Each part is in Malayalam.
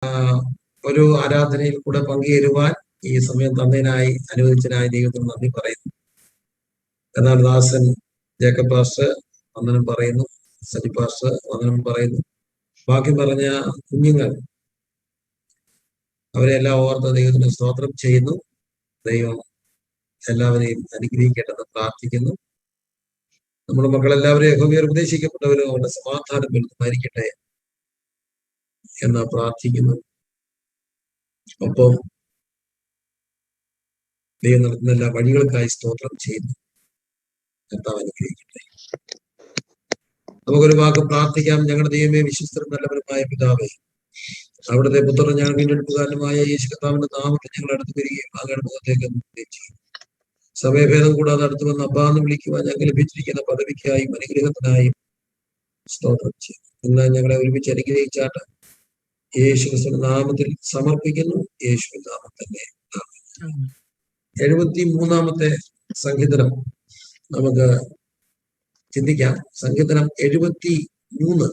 ഒരു ആരാധനയിൽ കൂടെ പങ്കുചേരുവാൻ ഈ സമയം തന്നതിനായി അനുവദിച്ചതിനായി ദൈവത്തിന് നന്ദി പറയുന്നു. എന്നാൽ ദാസൻ ജേക്കബ് പാസ്റ്റർ വന്ദനം പറയുന്നു, സജി പാസ്റ്റർ വന്ദനം പറയുന്നു. ബാക്കി പറഞ്ഞ കുഞ്ഞുങ്ങൾ അവരെല്ലാം ഓർത്ത് ദൈവത്തിന് സ്തോത്രം ചെയ്യുന്നു. ദൈവം എല്ലാവരെയും അനുഗ്രഹിക്കട്ടെന്ന് പ്രാർത്ഥിക്കുന്നു. നമ്മുടെ മക്കളെല്ലാവരെയും യഹോവയാൽ ഉപദേശിക്കപ്പെട്ടവരും അവരുടെ സമാധാനം വലുതുമായിരിക്കട്ടെ എന്ന് പ്രാർത്ഥിക്കുന്നു. ഒപ്പം ദൈവം നടത്തുന്ന എല്ലാ വഴികൾക്കായി സ്തോത്രം ചെയ്യുന്നു. കർത്താവ് അനുഗ്രഹിക്കട്ടെ. നമുക്കൊരു വാക്ക് പ്രാർത്ഥിക്കാം. ഞങ്ങളുടെ ദൈവമേ, വിശ്വസ്തരും നല്ലവരുമായ പിതാവേ, അവിടുത്തെ പുത്രൻ ഞങ്ങൾ വീണ്ടെടുപ്പുകാരനുമായ യേശു കർത്താവിന്റെ നാമത്തിൽ ഞങ്ങൾ അടുത്ത് വരികയും അങ്ങയുടെ മുഖത്തേക്ക് ചെയ്യും. സമയഭേദം കൂടാതെ അടുത്ത് വന്ന് അബ്ബാന്ന് വിളിക്കുവാൻ ഞങ്ങൾ ലഭിച്ചിരിക്കുന്ന പദവിക്കായും അനുഗ്രഹത്തിനായും സ്തോത്രം ചെയ്യും. ഇന്ന് ഞങ്ങളെ ഒരുമിച്ച് അനുഗ്രഹിച്ചാട്ട് യേശു ക്രിസ്തുവിന്റെ നാമത്തിൽ സമർപ്പിക്കുന്നു. യേശുവിന്റെ നാമത്തിൽ 73-ാമത്തെ സങ്കീർത്തനം നമുക്ക് ചിന്തിക്കാം. സങ്കീർത്തനം 73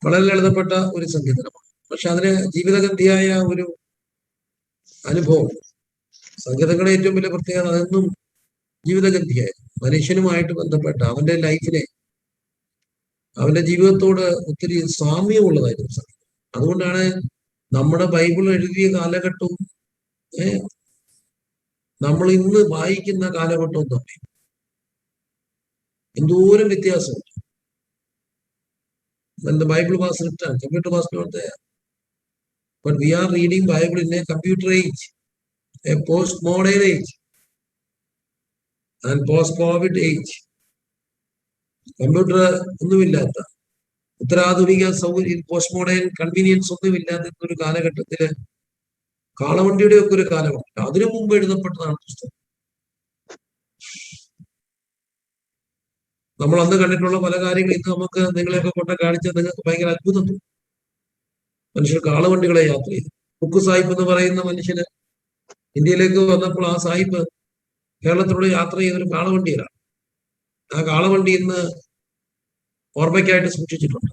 വളരെ ലളിതപ്പെട്ട ഒരു സങ്കീർത്തനമാണ്. പക്ഷെ അതിന് ജീവിതഗന്ധിയായ ഒരു അനുഭവം. സങ്കീർത്തനങ്ങളുടെ ഏറ്റവും വലിയ പ്രത്യേകത അതെന്നും ജീവിതഗന്ധിയായ മനുഷ്യനുമായിട്ട് ബന്ധപ്പെട്ട അവന്റെ ലൈഫിനെ, അവന്റെ ജീവിതത്തോട് ഒത്തിരി സാമ്യമുള്ളതായിരുന്നു സങ്കീർത്തനം. അതുകൊണ്ടാണ് നമ്മുടെ ബൈബിൾ എഴുതിയ കാലഘട്ടവും നമ്മൾ ഇന്ന് വായിക്കുന്ന കാലഘട്ടവും തമ്മിൽ എന്തോരം വ്യത്യാസമുണ്ട്. When the Bible was written, computer was not there. But we are reading Bible in a computer age, a post-modern age, and post-COVID age. Computer ഒന്നുമില്ലാത്ത, ഉത്തരാധുനിക സൗകര്യം, പോസ്റ്റ് മോഡേൺ കൺവീനിയൻസ് ഒന്നുമില്ലാത്ത ഒരു കാലഘട്ടത്തില് കാളവണ്ടിയുടെ ഒക്കെ ഒരു കാലമാണ്. അതിനു മുമ്പ് എഴുതപ്പെട്ടതാണ് പുസ്തകം. നമ്മൾ അന്ന് കണ്ടിട്ടുള്ള പല കാര്യങ്ങളും ഇന്ന് നമുക്ക് നിങ്ങളെയൊക്കെ കൊണ്ട് കാണിച്ചാൽ നിങ്ങൾക്ക് ഭയങ്കര അത്ഭുതം തോന്നും. മനുഷ്യർ കാളവണ്ടികളെ യാത്ര ചെയ്തു. കുക്കു സാഹിബ് എന്ന് പറയുന്ന മനുഷ്യന് ഇന്ത്യയിലേക്ക് വന്നപ്പോൾ ആ സാഹിബ് കേരളത്തിലൂടെ യാത്ര ചെയ്തൊരു കാളവണ്ടിയിലാണ്. ആ കാളവണ്ടി ഇന്ന് ഓർമ്മയ്ക്കായിട്ട് സൂക്ഷിച്ചിട്ടുണ്ട്.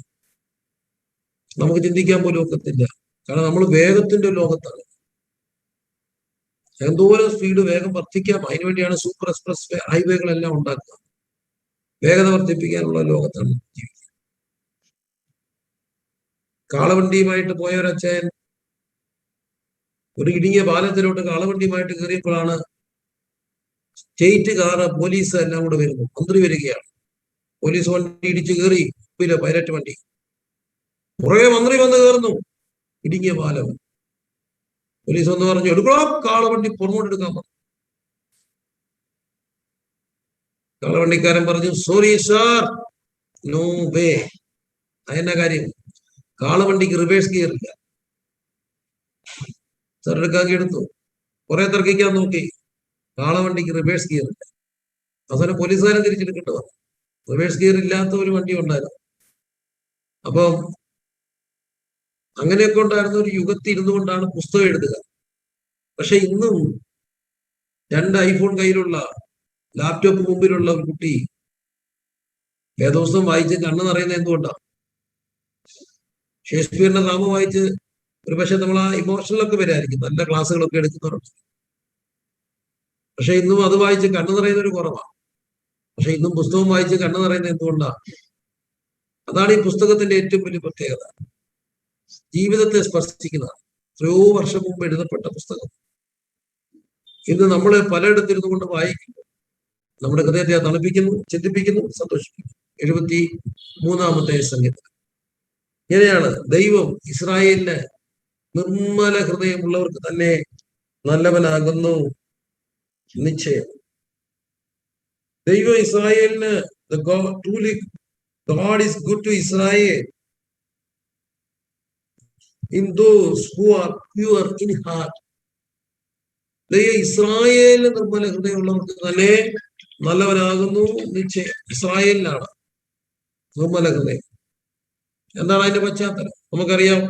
നമുക്ക് ചിന്തിക്കാൻ പോലും ഒക്കത്തില്ല. കാരണം നമ്മൾ വേഗത്തിന്റെ ലോകത്താണ്. എന്തോരം സ്പീഡ് വേഗം വർദ്ധിക്കാം. അതിനുവേണ്ടിയാണ് സൂപ്പർ എക്സ്പ്രസ് ഹൈവേകളെല്ലാം ഉണ്ടാക്കുക. വേഗത വർദ്ധിപ്പിക്കാനുള്ള ലോകത്താണ് ജീവിക്കുക. കാളവണ്ടിയുമായിട്ട് പോയ ഒരച്ഛൻ ഒരു ഇടുങ്ങിയ പാലത്തിലോട്ട് കാളവണ്ടിയുമായിട്ട് കയറിയപ്പോഴാണ് സ്റ്റേറ്റ് കാറ്, പോലീസ് എല്ലാം കൂടെ വരുന്നു. മന്ത്രി വരികയാണ്. പോലീസ് വണ്ടി ഇടിച്ചു കയറി, പൈലറ്റ് വണ്ടി. കുറെ മന്ത്രി വന്ന് കയറുന്നു. ഇടുങ്ങിയ പാലം. പോലീസ് വന്ന് പറഞ്ഞു, എടുക്കണം, കാളവണ്ടി പുറമോട്ട് എടുക്കാൻ പറഞ്ഞു. കാളവണ്ടിക്കാരൻ പറഞ്ഞു, സോറി സാർ, നോ വേ. അതെന്നാ കാര്യം? കാളവണ്ടിക്ക് റിവേഴ്സ് ഗിയർ ഇല്ല. സാർ എടുക്കാൻ എടുത്തു. കുറെ തർക്കിക്കാൻ നോക്കി. കാളവണ്ടിക്ക് റിവേഴ്സ് ഗിയർ ഇല്ല. അവസാനം പോലീസുകാരൻ തിരിച്ചെടുക്കേണ്ടി വന്നു. റിവേഴ്സ് ഗിയർ ഇല്ലാത്ത ഒരു വണ്ടി ഉണ്ടായിരുന്നു. അപ്പം അങ്ങനെയൊക്കെ ഉണ്ടായിരുന്ന ഒരു യുഗത്തിൽ ഇരുന്നു കൊണ്ടാണ് പുസ്തകം എഴുതുക. പക്ഷെ ഇന്നും 2 ഐഫോൺ കയ്യിലുള്ള, ലാപ്ടോപ്പ് മുമ്പിലുള്ള ഒരു കുട്ടി വേദപുസ്തകം വായിച്ച് കണ്ണ് നിറയുന്നത് എന്തുകൊണ്ടാണ്? ഷേക്സ്പിയറിന്റെ നാമം വായിച്ച് ഒരു പക്ഷെ നമ്മൾ ആ ഇമോഷണലൊക്കെ വരായിരിക്കും. നല്ല ക്ലാസ്സുകളൊക്കെ എടുക്കുന്നവരുണ്ട്. പക്ഷെ ഇന്നും അത് വായിച്ച് കണ്ണ് നിറയുന്നൊരു കുറവാണ്. പക്ഷെ ഇന്നും പുസ്തകം വായിച്ച് കണ്ണ് നിറയുന്നത് എന്തുകൊണ്ടാണ്? അതാണ് ഈ പുസ്തകത്തിന്റെ ഏറ്റവും വലിയ പ്രത്യേകത. ജീവിതത്തെ സ്പർശിക്കുന്നതാണ്. എത്രയോ വർഷം മുമ്പ് എഴുതപ്പെട്ട പുസ്തകം ഇന്ന് നമ്മൾ പലയിടത്തിരുന്നു കൊണ്ട് വായിക്കുന്നു. നമ്മുടെ ഹൃദയത്തെ തണുപ്പിക്കുന്നു, ചിന്തിപ്പിക്കുന്നു, സന്തോഷിപ്പിക്കുന്നു. 73-ാമത്തെ സങ്കീർത്തനം ഇങ്ങനെയാണ്. ദൈവം ഇസ്രായേലിന് നിർമ്മല ഹൃദയമുള്ളവർക്ക് തന്നെ നല്ലവനാകുന്നു നിശ്ചയം. ദൈവം ഇസ്രായേലിന് God is good to Israel in those who are pure in heart. ഇസ്രായേലിന് നിർമ്മല ഹൃദയമുള്ളവർക്ക് തന്നെ നല്ലവനാകുന്നു നിശ്ചയം. ഇസ്രായേലിനാണ് നിർമ്മല ഹൃദയം. എന്താണ് അതിന്റെ പശ്ചാത്തലം? നമുക്കറിയാം.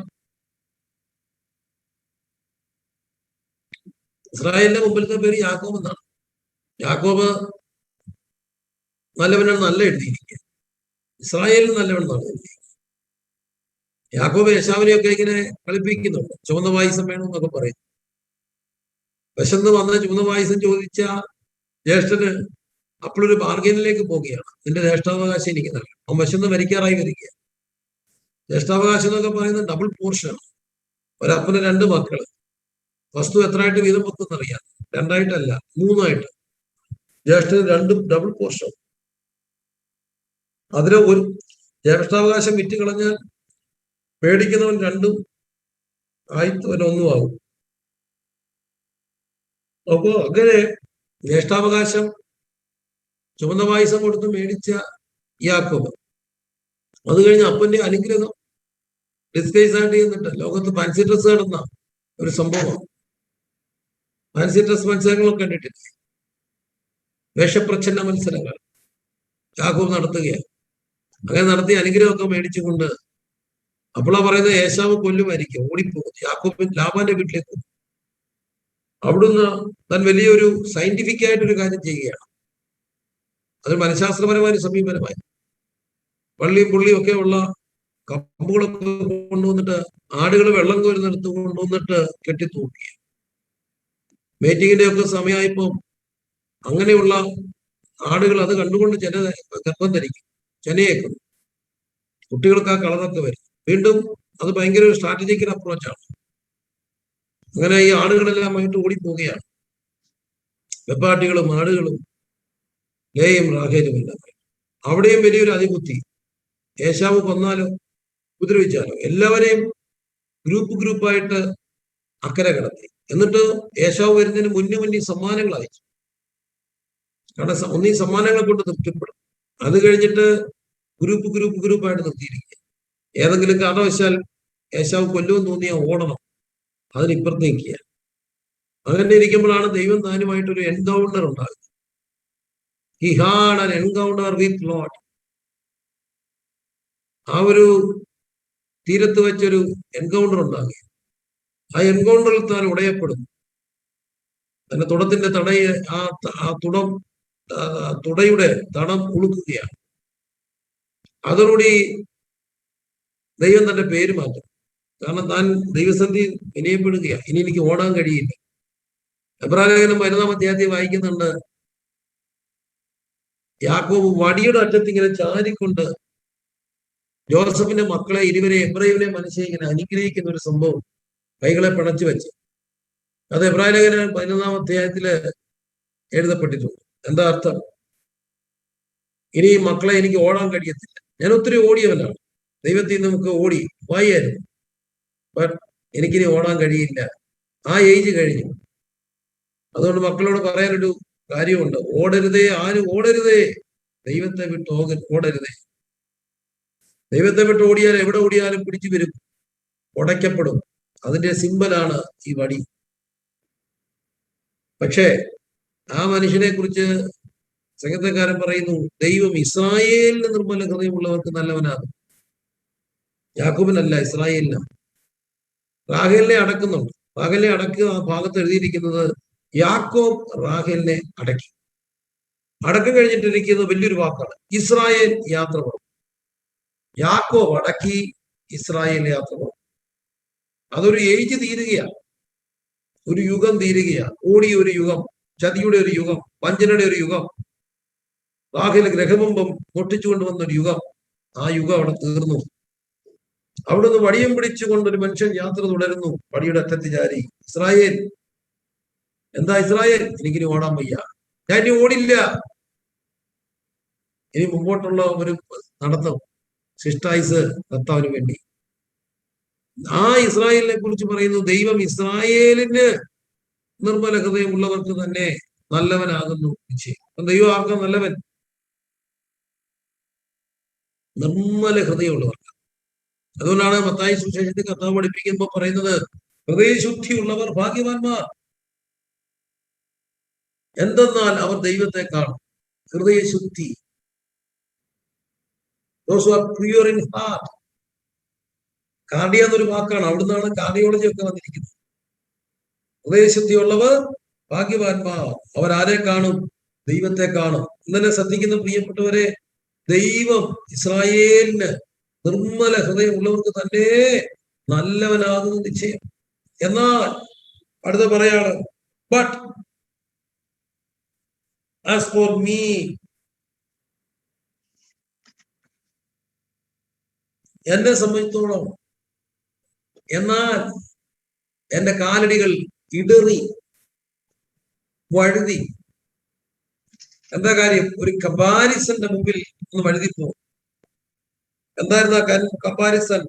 ഇസ്രായേലിന്റെ മുമ്പിലത്തെ പേര് യാക്കോബ് എന്നാണ്. യാക്കോബ് നല്ലവനാണ്, നല്ല എഴുതിയിരിക്കുക. ഇസ്രായേലിന് നല്ലവനാണ് എഴുതിയിരിക്കുക. യാക്കോബ് യേശാവിനെയൊക്കെ ഇങ്ങനെ കളിപ്പിക്കുന്നുണ്ട്. ചുവന്ന പായസം വേണം എന്നൊക്കെ പറയും. വിശന്ന് വന്ന് ചുവന്ന പായസം ചോദിച്ച ജ്യേഷ്ഠന് അപ്പോഴൊരു ബാർഗൈനിലേക്ക് പോവുകയാണ്. നിന്റെ ജ്യേഷ്ഠാവകാശം എനിക്ക് നൽകണം. അവൻ വിശന്ന് മരിക്കാറായി വരിക. ജ്യേഷ്ഠാവകാശം എന്നൊക്കെ പറയുന്നത് ഡബിൾ പോർഷനാണ്. ഒരപ്പന് 2 മക്കള്. വസ്തു എത്രയായിട്ട് വീതം വെക്കുന്നറിയാം. 2ആയിട്ടല്ല, 3ആയിട്ട്. ജ്യേഷ്ഠന് 2 ഡബിൾ പോർഷൻ. അതിന് ഒരു ജ്യേഷ്ഠാവകാശം വിറ്റ് കളഞ്ഞാൽ മേടിക്കുന്നവൻ 2ഉം ആയിത്തവൻ 1ഉം ആകും. അപ്പോ അങ്ങനെ ജ്യേഷ്ഠാവകാശം ചുവന്ന പായസം കൊടുത്ത് മേടിച്ച യാക്കോബ്, അത് കഴിഞ്ഞ് അപ്പന്റെ അനുഗ്രഹം ഡിസ്ഗൈസ് ആയിട്ട് ചെയ്യുന്നുണ്ട്. ലോകത്ത് ഫാൻസി ഡ്രസ് നടന്ന ഒരു സംഭവമാണ്. ഫാൻസി ഡ്രസ് മത്സരങ്ങളൊക്കെ കണ്ടിട്ടില്ലേ? വേഷപ്രച്ഛന്ന മത്സരങ്ങൾ യാക്കോബ് നടത്തുകയാണ്. അങ്ങനെ നടത്തി അനുഗ്രഹമൊക്കെ മേടിച്ചുകൊണ്ട് അപ്പോളാ പറയുന്നത് ഏശാവ് കൊല്ലുമായിരിക്കും, ഓടിപ്പോകും. യാക്കോബ് ലാബാന്റെ വീട്ടിലേക്ക് പോകും. അവിടുന്ന് താൻ വലിയൊരു സയന്റിഫിക് ആയിട്ടൊരു കാര്യം ചെയ്യുകയാണ്. അത് മനഃശാസ്ത്രപരമായ സമീപനമായി പള്ളിയും പുള്ളിയും ഒക്കെ ഉള്ള കമ്പുകളൊക്കെ കൊണ്ടുവന്നിട്ട് ആടുകൾ വെള്ളം കോരുന്നെടുത്ത് കൊണ്ടുവന്നിട്ട് കെട്ടിത്തൂക്കി. മീറ്റിങ്ങിന്റെ ഒക്കെ സമയമായപ്പോ അങ്ങനെയുള്ള ആടുകൾ അത് കണ്ടുകൊണ്ട് ഗർഭം ധരിക്കും, ചെനയേക്കും. കുട്ടികൾക്ക് ആ കളറൊക്കെ വരും. വീണ്ടും അത് ഭയങ്കര ഒരു സ്ട്രാറ്റജിക്കൽ അപ്രോച്ചാണ്. അങ്ങനെ ഈ ആടുകളെല്ലാമായിട്ട് ഓടിപ്പോവുകയാണ്. വെപ്പാട്ടികളും ആടുകളും ലേയും റാഹേലും എല്ലാം. അവിടെയും വലിയൊരു അതിബുദ്ധി. ഏശാവ് കൊന്നാലോ ഉപദ്രവിച്ചാലോ എല്ലാവരെയും ഗ്രൂപ്പായിട്ട് അക്കരെ കിടത്തി. എന്നിട്ട് ഏശാവ് വരുന്നതിന് മുന്നേ സമ്മാനങ്ങൾ അയച്ചു. കാരണം ഒന്നീ സമ്മാനങ്ങളെ കൊണ്ട് തൃപ്തിപ്പെടും. അത് കഴിഞ്ഞിട്ട് ഗ്രൂപ്പായിട്ട് നിർത്തിയിരിക്കുക. ഏതെങ്കിലും കാരണവശാൽ ഏശാവ് കൊല്ലുമെന്ന് തോന്നിയാൽ ഓടണം, അതിനിപ്പുറത്തേക്കുക. അങ്ങനെ ഇരിക്കുമ്പോഴാണ് ദൈവം താനുമായിട്ടൊരു എൻകൗണ്ടർ ഉണ്ടാകുന്നത്. He had an encounter with Lord. ആ ഒരു തീരത്ത് വെച്ചൊരു എൻകൗണ്ടർ ഉണ്ടാകുക. ആ എൻകൗണ്ടറിൽ താൻ ഉടയപ്പെടുന്നു. തന്റെ തുടത്തിന്റെ തുടയുടെ തടം ഉളുക്കുകയാണ്. അതോടുകൂടി ദൈവം തന്റെ പേര് മാറ്റും. കാരണം താൻ ദൈവസന്ധി വിനയപ്പെടുകയാണ്. ഇനി എനിക്ക് ഓടാൻ കഴിയില്ല. എബ്രായലേഖനം 11-ാം അധ്യായത്തിൽ വായിക്കുന്നുണ്ട്, യാക്കോബ് വടിയുടെ അറ്റത്ത് ഇങ്ങനെ ചാരിക്കൊണ്ട് ജോസഫിന്റെ മക്കളെ ഇരുവരെ എബ്രായയിലെ മനുഷ്യനെ ഇങ്ങനെ അനുഗ്രഹിക്കുന്ന ഒരു സംഭവം കൈകളെ പിണച്ചു വെച്ച്. അത് എബ്രായലേഖനം 11-ാം അധ്യായത്തില് എഴുതപ്പെട്ടിട്ടുണ്ട്. എന്താ അർത്ഥം? ഇനി മക്കളെ എനിക്ക് ഓടാൻ കഴിയത്തില്ല. ഞാൻ ഒത്തിരി ഓടിയവനാണ്, ദൈവത്തിൽ നിന്ന് നമുക്ക് വായിരുന്നു. ബട്ട് എനിക്കിനി ഓടാൻ കഴിയില്ല. ആ ഏജ് കഴിഞ്ഞു. അതുകൊണ്ട് മക്കളോട് പറയാനൊരു കാര്യമുണ്ട്, ഓടരുതേ, ആരും ഓടരുതേ, ദൈവത്തെ വിട്ട് ഓടരുതേ. ദൈവത്തെ വിട്ട് ഓടിയാൽ എവിടെ ഓടിയാലും പിടിച്ചു വരും, ഉടയ്ക്കപ്പെടും. അതിന്റെ സിമ്പലാണ് ഈ വടി. പക്ഷേ ആ മനുഷ്യനെ കുറിച്ച് സംഗീതക്കാരൻ പറയുന്നു, ദൈവം ഇസ്രായേലിന് നിർമ്മല ഹൃദയമുള്ളവർക്ക് നല്ലവനാകും. യാക്കോബിനല്ല, ഇസ്രായേലിനാണ്. റാഹേലിനെ അടക്കുന്നുണ്ട്. റാഹേലിനെ അടക്കുക ആ ഭാഗത്ത് എഴുതിയിരിക്കുന്നത് യാക്കോബ് റാഹേലിനെ അടക്കി. അടക്കം കഴിഞ്ഞിട്ടിരിക്കുന്നത് വലിയൊരു വാക്കാണ്, ഇസ്രായേൽ യാത്ര പോകും. യാക്കോബ് അടക്കി, ഇസ്രായേൽ യാത്ര പോകും. അതൊരു ഏജ് തീരുകയാണ്, ഒരു യുഗം തീരുകയാണ്. ഓടിയ ഒരു യുഗം, ചതിയുടെ ഒരു യുഗം, വഞ്ചനയുടെ ഒരു യുഗം, റാഹേൽ ഗ്രഹബിംബം പൊട്ടിച്ചുകൊണ്ടുവന്ന ഒരു യുഗം. ആ യുഗം അവിടെ തീർന്നു. അവിടുന്ന് വടിയും പിടിച്ചുകൊണ്ടൊരു മനുഷ്യൻ യാത്ര തുടരുന്നു, വടിയുടെ അറ്റത്ത് ചാരി. ഇസ്രായേൽ, എന്താ ഇസ്രായേൽ? എനിക്കിനി ഓടാൻ വയ്യ, ഞാൻ ഇനി ഓടില്ല. ഇനി മുമ്പോട്ടുള്ള ഒരു നടത്തം, സിസ്റ്റായിസ് കർത്താവിന് വേണ്ടി. ആ ഇസ്രായേലിനെ കുറിച്ച് പറയുന്നു, ദൈവം ഇസ്രായേലിന് നിർമ്മല ഹൃദയമുള്ളവർക്ക് തന്നെ നല്ലവനാകുന്നു നിശ്ചയം. ദൈവം ആർക്കാ നല്ലവൻ? നിർമ്മല ഹൃദയമുള്ളവർക്ക്. അതുകൊണ്ടാണ് മത്തായി സുവിശേഷത്തിൽ കർത്താവ് പഠിപ്പിക്കുമ്പോൾ പറയുന്നത്, ഹൃദയശുദ്ധിയുള്ളവർ ഭാഗ്യവാന്മാർ, എന്തെന്നാൽ അവർ ദൈവത്തെ കാണും. ഹൃദയശുദ്ധി, those who are pure in heart. Cardia എന്നൊരു വാക്കാണ്, അവിടുന്നാണ് കാർഡിയോളജി ഒക്കെ വന്നിരിക്കുന്നത്. ഹൃദയശുദ്ധിയുള്ളവർ ഭാഗ്യവാന്മാർ, അവരാരെ കാണും? ദൈവത്തെ കാണും. ഇന്നലെ ശ്രദ്ധിക്കുന്ന പ്രിയപ്പെട്ടവരെ, ദൈവം ഇസ്രായേലിന് നിർമ്മല ഹൃദയമുള്ളവർക്ക് തന്നെ നല്ലവനാകുന്ന നിശ്ചയം. എന്നാൽ അടുത്ത പറയാണ്, ബട്ട് ആസ് ഫോർ മീ, എന്നെ സംബന്ധിച്ചോളം, എന്നാൽ എന്റെ കാലടികൾ ഇടറി വഴുതി. എന്താ കാര്യം? ഒരു കമ്പാരിസന്റെ മുമ്പിൽ ഒന്ന് വഴുതിപ്പോകും. എന്തായിരുന്നു ആ കമ്പാരിസൺ?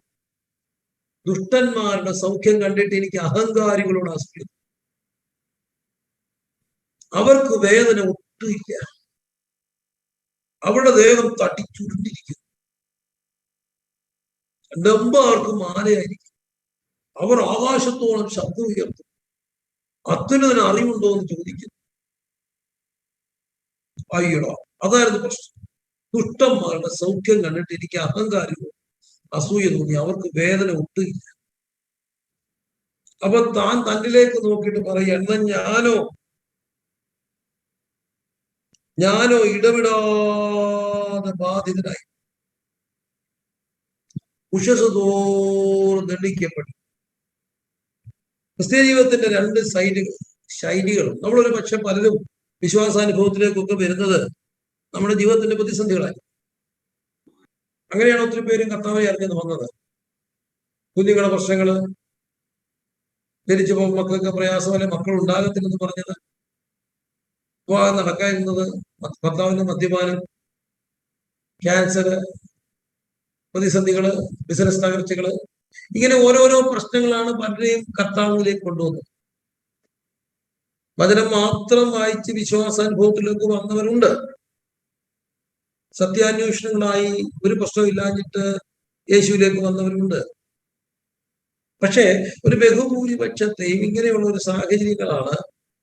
ദുഷ്ടന്മാരുടെ സൗഖ്യം കണ്ടിട്ട് എനിക്ക് അഹങ്കാരികളോട് അസൂയ. അവർക്ക് വേദന ഒട്ടുമില്ല, അവരുടെ ദേഹം തട്ടിച്ചുരുണ്ടിരിക്കും, ഡംബാർക്ക് മാലയായിരിക്കും, അവർ ആകാശത്തോളം ശബ്ദം ഉയർത്തും. അത്യുന്നതിന് അറിവുണ്ടോ എന്ന് ചോദിക്കുന്നു. അയ്യടോ, അതായിരുന്നു പ്രശ്നം. ദുഷ്ടന്മാരുടെ സൗഖ്യം കണ്ടിട്ട് എനിക്ക് അഹങ്കാരികളോട് അസൂയ തോന്നി, അവർക്ക് വേദന ഒട്ടുമില്ല. അപ്പൊ താൻ തന്നിലേക്ക് നോക്കിയിട്ട് പറയുക, എന്നാ ഞാനോ ഇടവിടാതെ ബാധിതനായി, ഉഷസ് തോറും ദണ്ഡിക്കപ്പെട്ടു. ക്രിസ്ത്യ ജീവിതത്തിന്റെ രണ്ട് ശൈലികളും. നമ്മളൊരു പക്ഷെ പലരും വിശ്വാസാനുഭവത്തിലേക്കൊക്കെ വരുന്നത് നമ്മുടെ ജീവിതത്തിന്റെ പ്രതിസന്ധികളായി. അങ്ങനെയാണ് ഒത്തിരി പേരും കർത്താവെ അറിഞ്ഞത് വന്നത്. കുഞ്ഞുങ്ങളുടെ പ്രശ്നങ്ങള്, ജനിച്ചു പോകുമ്പോൾ മക്കൾക്ക് പ്രയാസമല്ലെ, മക്കൾ ഉണ്ടാകത്തില്ലെന്ന് പറഞ്ഞത്, വിവാഹം നടക്കാതിരുന്നത്, ഭർത്താവിന്റെ മദ്യപാനം, ക്യാൻസറ്, പ്രതിസന്ധികള്, ബിസിനസ് തകർച്ചകള്, ഇങ്ങനെ ഓരോരോ പ്രശ്നങ്ങളാണ് പലരെയും കർത്താവിലേക്ക് കൊണ്ടുവന്നത്. വചനം മാത്രം വായിച്ച് വിശ്വാസാനുഭവത്തിലേക്ക് വന്നവരുണ്ട്. സത്യാന്വേഷണങ്ങളായി ഒരു പ്രശ്നമില്ലാഞ്ഞിട്ട് യേശുവിലേക്ക് വന്നവരുണ്ട്. പക്ഷേ ഒരു ബഹുഭൂരിപക്ഷത്തെയും ഇങ്ങനെയുള്ള ഒരു സാഹചര്യങ്ങളാണ്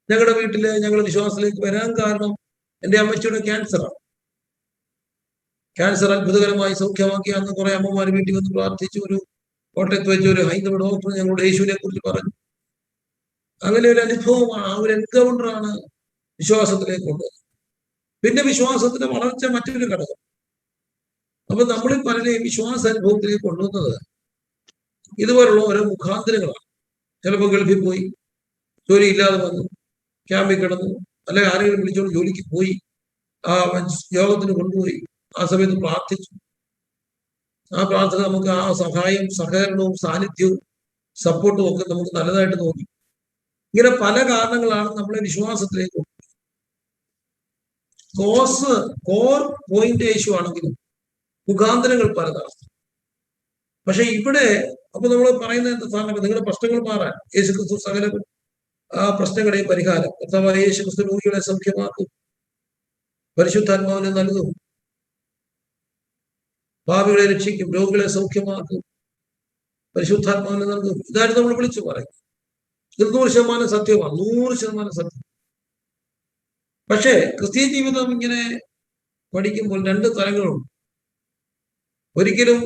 ഞങ്ങളുടെ വീട്ടില് ഞങ്ങൾ വിശ്വാസത്തിലേക്ക് വരാൻ കാരണം. എൻ്റെ അമ്മച്ചിയുടെ ക്യാൻസറാണ്. ക്യാൻസർ അത്ഭുതകരമായി സൗഖ്യമാക്കി. അന്ന് കുറെ അമ്മമാർ വീട്ടിൽ വന്ന് പ്രാർത്ഥിച്ചു. ഒരു കോട്ടയത്ത് വെച്ച ഒരു ഹൈന്ദവ ഡോക്ടർ ഞങ്ങളുടെ യേശുവിനെ കുറിച്ച് പറഞ്ഞു. അങ്ങനെ ഒരു അനുഭവമാണ്, ആ ഒരു എൻകൗണ്ടറാണ് വിശ്വാസത്തിലേക്ക് കൊണ്ടുവന്നത്. പിന്നെ വിശ്വാസത്തിന്റെ വളർച്ച മറ്റൊരു ഘടകം. അപ്പൊ നമ്മളിൽ പലരെയും വിശ്വാസ അനുഭവത്തിലേക്ക് കൊണ്ടുവന്നത് ഇതുപോലുള്ള ഓരോ മുഖാന്തരങ്ങളാണ്. ചിലപ്പോൾ ഗൾഫിൽ പോയി, ജോലി ഇല്ലാതെ വന്നു, ക്യാമ്പിൽ കിടന്നു, അല്ലെങ്കിൽ ആരെങ്കിലും വിളിച്ചോണ്ട് ജോലിക്ക് പോയി, ആ യോഗത്തിന് കൊണ്ടുപോയി, ആ സമയത്ത് പ്രാർത്ഥിച്ചു. ആ പ്രാർത്ഥന നമുക്ക് ആ സഹായം, സഹകരണവും സാന്നിധ്യവും സപ്പോർട്ടും ഒക്കെ നമുക്ക് നല്ലതായിട്ട് തോന്നി. ഇങ്ങനെ പല കാരണങ്ങളാണ് നമ്മളെ വിശ്വാസത്തിലേക്ക്. കോർ പോയിന്റ് യേശു ആണെങ്കിലും മുഖാന്തരങ്ങൾ പലതാണ്. പക്ഷെ ഇവിടെ അപ്പൊ നമ്മൾ പറയുന്നത് എന്താ? നിങ്ങളുടെ പ്രശ്നങ്ങൾ മാറാൻ യേശു ക്രിസ്തു സകല ആ പ്രശ്നങ്ങളുടെയും പരിഹാരം. കർത്താവായ യേശു ക്രിസ്തു രോഗികളെ സൗഖ്യമാക്കും, പരിശുദ്ധാത്മാവിനെ നൽകും, പാപികളെ രക്ഷിക്കും, രോഗികളെ സൗഖ്യമാക്കും, പരിശുദ്ധാത്മാവിനെ നൽകും. ഇതായിരുന്നു നമ്മൾ വിളിച്ചു പറയും. ഇത് 100% സത്യമാണ്, 100% സത്യം. പക്ഷേ ക്രിസ്തീയ ജീവിതം ഇങ്ങനെ പഠിക്കുമ്പോൾ രണ്ട് തലങ്ങളുണ്ട്. ഒരിക്കലും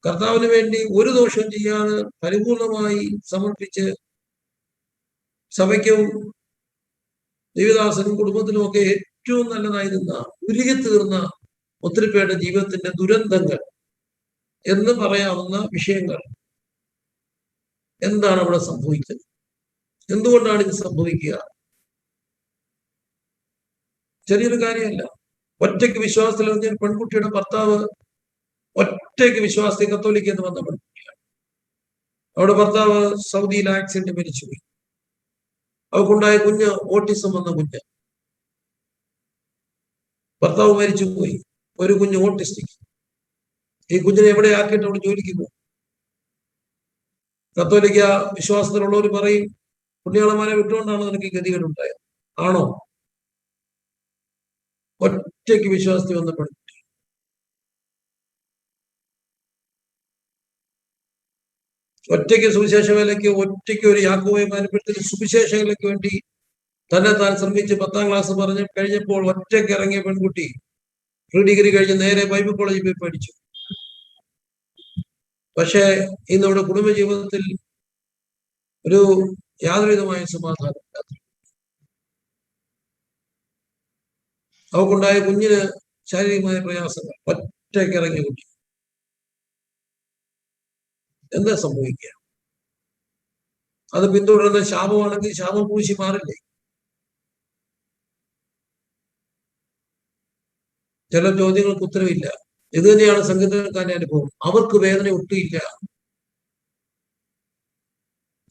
കർത്താവിന് വേണ്ടി ഒരു ദോഷവും ചെയ്യാതെ പരിപൂർണമായി സമർപ്പിച്ച് സഭയ്ക്കും ദേവദാസനും കുടുംബത്തിനും ഒക്കെ ഏറ്റവും നല്ലതായിരുന്ന, ഉരുകിത്തീർന്ന ഒത്തിരി പേരുടെ ജീവിതത്തിന്റെ ദുരന്തങ്ങൾ എന്ന് പറയാവുന്ന വിഷയങ്ങൾ. എന്താണ് അവിടെ സംഭവിക്കുന്നത്? എന്തുകൊണ്ടാണ് ഇത് സംഭവിക്കുക? ചെറിയൊരു കാര്യമല്ല. ഒറ്റയ്ക്ക് വിശ്വാസത്തിൽ അറിഞ്ഞ പെൺകുട്ടിയുടെ ഭർത്താവ് ഒറ്റയ്ക്ക് വിശ്വാസത്തിൽ കത്തോലിക്ക എന്ന് വന്ന പെൺകുട്ടിയാണ്. അവിടെ ഭർത്താവ് സൗദിയിൽ ആക്സിഡന്റ് മരിച്ചുപോയി. അവൾക്കുണ്ടായ കുഞ്ഞ് ഓട്ടിസം വന്ന കുഞ്ഞ്. ഭർത്താവ് മരിച്ചുപോയി, ഒരു കുഞ്ഞ് ഓട്ടിസ്റ്റിക്. ഈ കുഞ്ഞിനെ എവിടെ ആക്കിയിട്ട് അവിടെ ജോലിക്ക് പോകും? കത്തോലിക്ക വിശ്വാസത്തിലുള്ളവർ പറയും, പുണ്യാളന്മാരെ വിട്ടുകൊണ്ടാണ് നിനക്ക് ഗതികേടുണ്ടായത്. ആണോ? ഒറ്റയ്ക്ക് വിശ്വാസത്തിൽ വന്ന പെൺകുട്ടി. ഒറ്റയ്ക്ക് സുവിശേഷ വേലയ്ക്ക്, ഒറ്റയ്ക്ക് ഒരു യാക്കോബയെ മാനപ്പെടുത്തി സുവിശേഷ വേലയ്ക്ക് വേണ്ടി തന്നെ താൻ ശ്രമിച്ച് 10ാം ക്ലാസ് കഴിഞ്ഞപ്പോൾ ഒറ്റയ്ക്ക് ഇറങ്ങിയ പെൺകുട്ടി പ്രീ ഡിഗ്രി കഴിഞ്ഞ് നേരെ ബൈബിൾ കോളേജിൽ പോയി പഠിച്ചു. പക്ഷേ ഇന്ന് ഇവിടെ കുടുംബജീവിതത്തിൽ ഒരു യാതൊരുവിധമായ സമാധാനം. അവൾക്കുണ്ടായ കുഞ്ഞിന് ശാരീരികമായ പ്രയാസങ്ങൾ. ഒറ്റ ഒറ്റയ്ക്ക് ഇറങ്ങി കുട്ടി. എന്താ സംഭവിക്കുക? അത് പിന്തുടരുന്ന ശാപമാണെങ്കിൽ ശാപം പൂശി മാറില്ലേ? ചില ചോദ്യങ്ങൾക്ക് ഉത്തരവില്ല. ഇത് തന്നെയാണ് സംഗീതക്കാരുടെ അനുഭവം. അവർക്ക് വേദന ഒട്ടുമില്ല.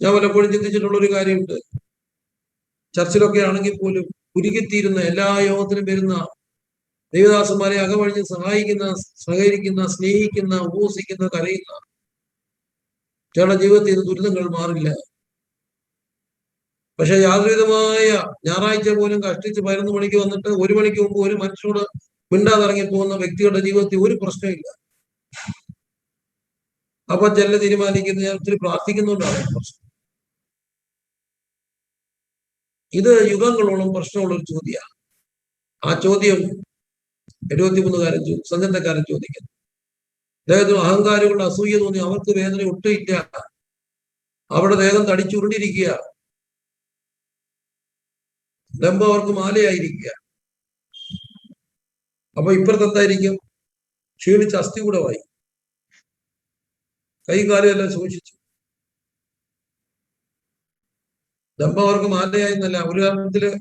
ഞാൻ പലപ്പോഴും ചിന്തിച്ചിട്ടുള്ള ഒരു കാര്യമുണ്ട്. ചർച്ചിലൊക്കെ ആണെങ്കിൽ പോലും ഉരുകിത്തീരുന്ന എല്ലാ യോഗത്തിലും വരുന്ന ദേവദാസന്മാരെ അകവഴിഞ്ഞ് സഹായിക്കുന്ന, സഹകരിക്കുന്ന, സ്നേഹിക്കുന്ന, ഉപവസിക്കുന്ന, കരയുന്ന ചില ജീവിതത്തിൽ ഇത് ദുരിതങ്ങൾ മാറില്ല. പക്ഷെ യാതൊരുവിധമായ ഞായറാഴ്ച പോലും കഷ്ടിച്ച് 11 മണിക്ക് വന്നിട്ട് 1 മണിക്ക് മുമ്പ് ഒരു മനുഷ്യനോട് മിണ്ടാതിറങ്ങി പോകുന്ന വ്യക്തികളുടെ ജീവിതത്തിൽ ഒരു പ്രശ്നമില്ല. അപ്പൊ ചില തീരുമാനിക്കുന്നത് ഞാൻ ഒത്തിരി പ്രാർത്ഥിക്കുന്നുകൊണ്ടാണ് പ്രശ്നം. ഇത് യുഗങ്ങളോളം പ്രശ്നമുള്ള ഒരു ചോദ്യമാണ്. ആ ചോദ്യം 73-കാരൻ സംഘന്തക്കാരൻ ചോദിക്കുന്നു. അദ്ദേഹത്തിന് അഹങ്കാരികളുടെ അസൂയ തോന്നി. അവർക്ക് വേദന ഒട്ടുമില്ല. അവിടെ ദേഹം തടിച്ചുരുണ്ടിരിക്കുക. ദമ്പം അവർക്ക് മാലയായിരിക്കുക. അപ്പൊ ഇപ്പുറത്ത് എന്തായിരിക്കും? ക്ഷീണിച്ച് അസ്ഥി കൂടമായി, കൈ കാലും എല്ലാം സൂക്ഷിച്ചു. ദമ്പം അവർക്ക് മാലയായിരുന്നല്ല. ഒരു കാരണത്തില്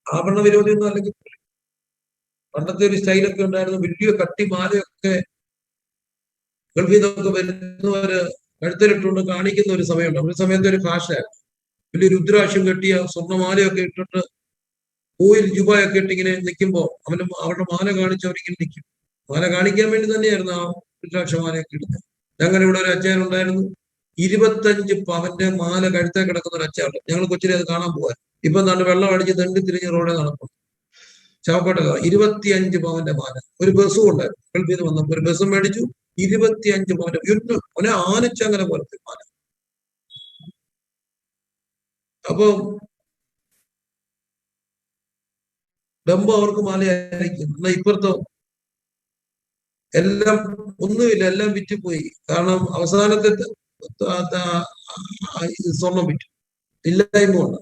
ആഭരണ വിരോധി ഒന്നും അല്ലെങ്കിൽ പണ്ടത്തെ ഒരു സ്റ്റൈലൊക്കെ ഉണ്ടായിരുന്നു. വലിയ കട്ടി മാലയൊക്കെ ഗൾഫിൽ നിന്നൊക്കെ വരുന്നവര് കഴുത്തിലിട്ടുകൊണ്ട് കാണിക്കുന്ന ഒരു സമയമുണ്ട്. ഒരു സമയത്ത് ഒരു ഫാഷനായിരുന്നു. വലിയ രുദ്രാക്ഷം കെട്ടിയ സ്വർണ്ണമാലയൊക്കെ ഇട്ടിട്ട് പൂയിൽ ജുബയൊക്കെ ഇട്ട് ഇങ്ങനെ നിൽക്കുമ്പോൾ അവരുടെ മാല കാണിച്ച് അവരിങ്ങനെ നിൽക്കും. മാല കാണിക്കാൻ വേണ്ടി തന്നെയായിരുന്നു ആ രുദ്രാക്ഷമാലയൊക്കെ ഇടുന്നത്. ഞങ്ങളുടെ ഇവിടെ ഒരു അച്ഛൻ ഉണ്ടായിരുന്നു. 25 പവന്റെ മാല കഴുത്തേ കിടക്കുന്ന ഒരു അച്ഛനുണ്ട്. ഞങ്ങൾ കൊച്ചിനെ അത് കാണാൻ പോകാൻ. ഇപ്പൊ എന്താണ് വെള്ളം അടിച്ച് തെണ്ടി തിരിഞ്ഞ് റോഡെ നടക്കും. ചാവക്കോട്ട 25 പവന്റെ മാല. ഒരു ബസ്സും ഉണ്ടായിരുന്നു. ഗൾഫിൽ നിന്ന് വന്നപ്പോൾ ഒരു ബസ്സും മേടിച്ചു. 25 പവന്റെ അവനെ ആനച്ചങ്ങനെ പോലത്തെ മാല. അപ്പൊ ഡംബം അവർക്ക് മാലയായിരിക്കും. എന്നാ ഇപ്പുറത്തോ എല്ലാം ഒന്നുമില്ല, എല്ലാം വിറ്റുപോയി. കാരണം അവസാനത്തെ സ്വർണം വിറ്റു, ഇല്ലായ്മ കൊണ്ട്.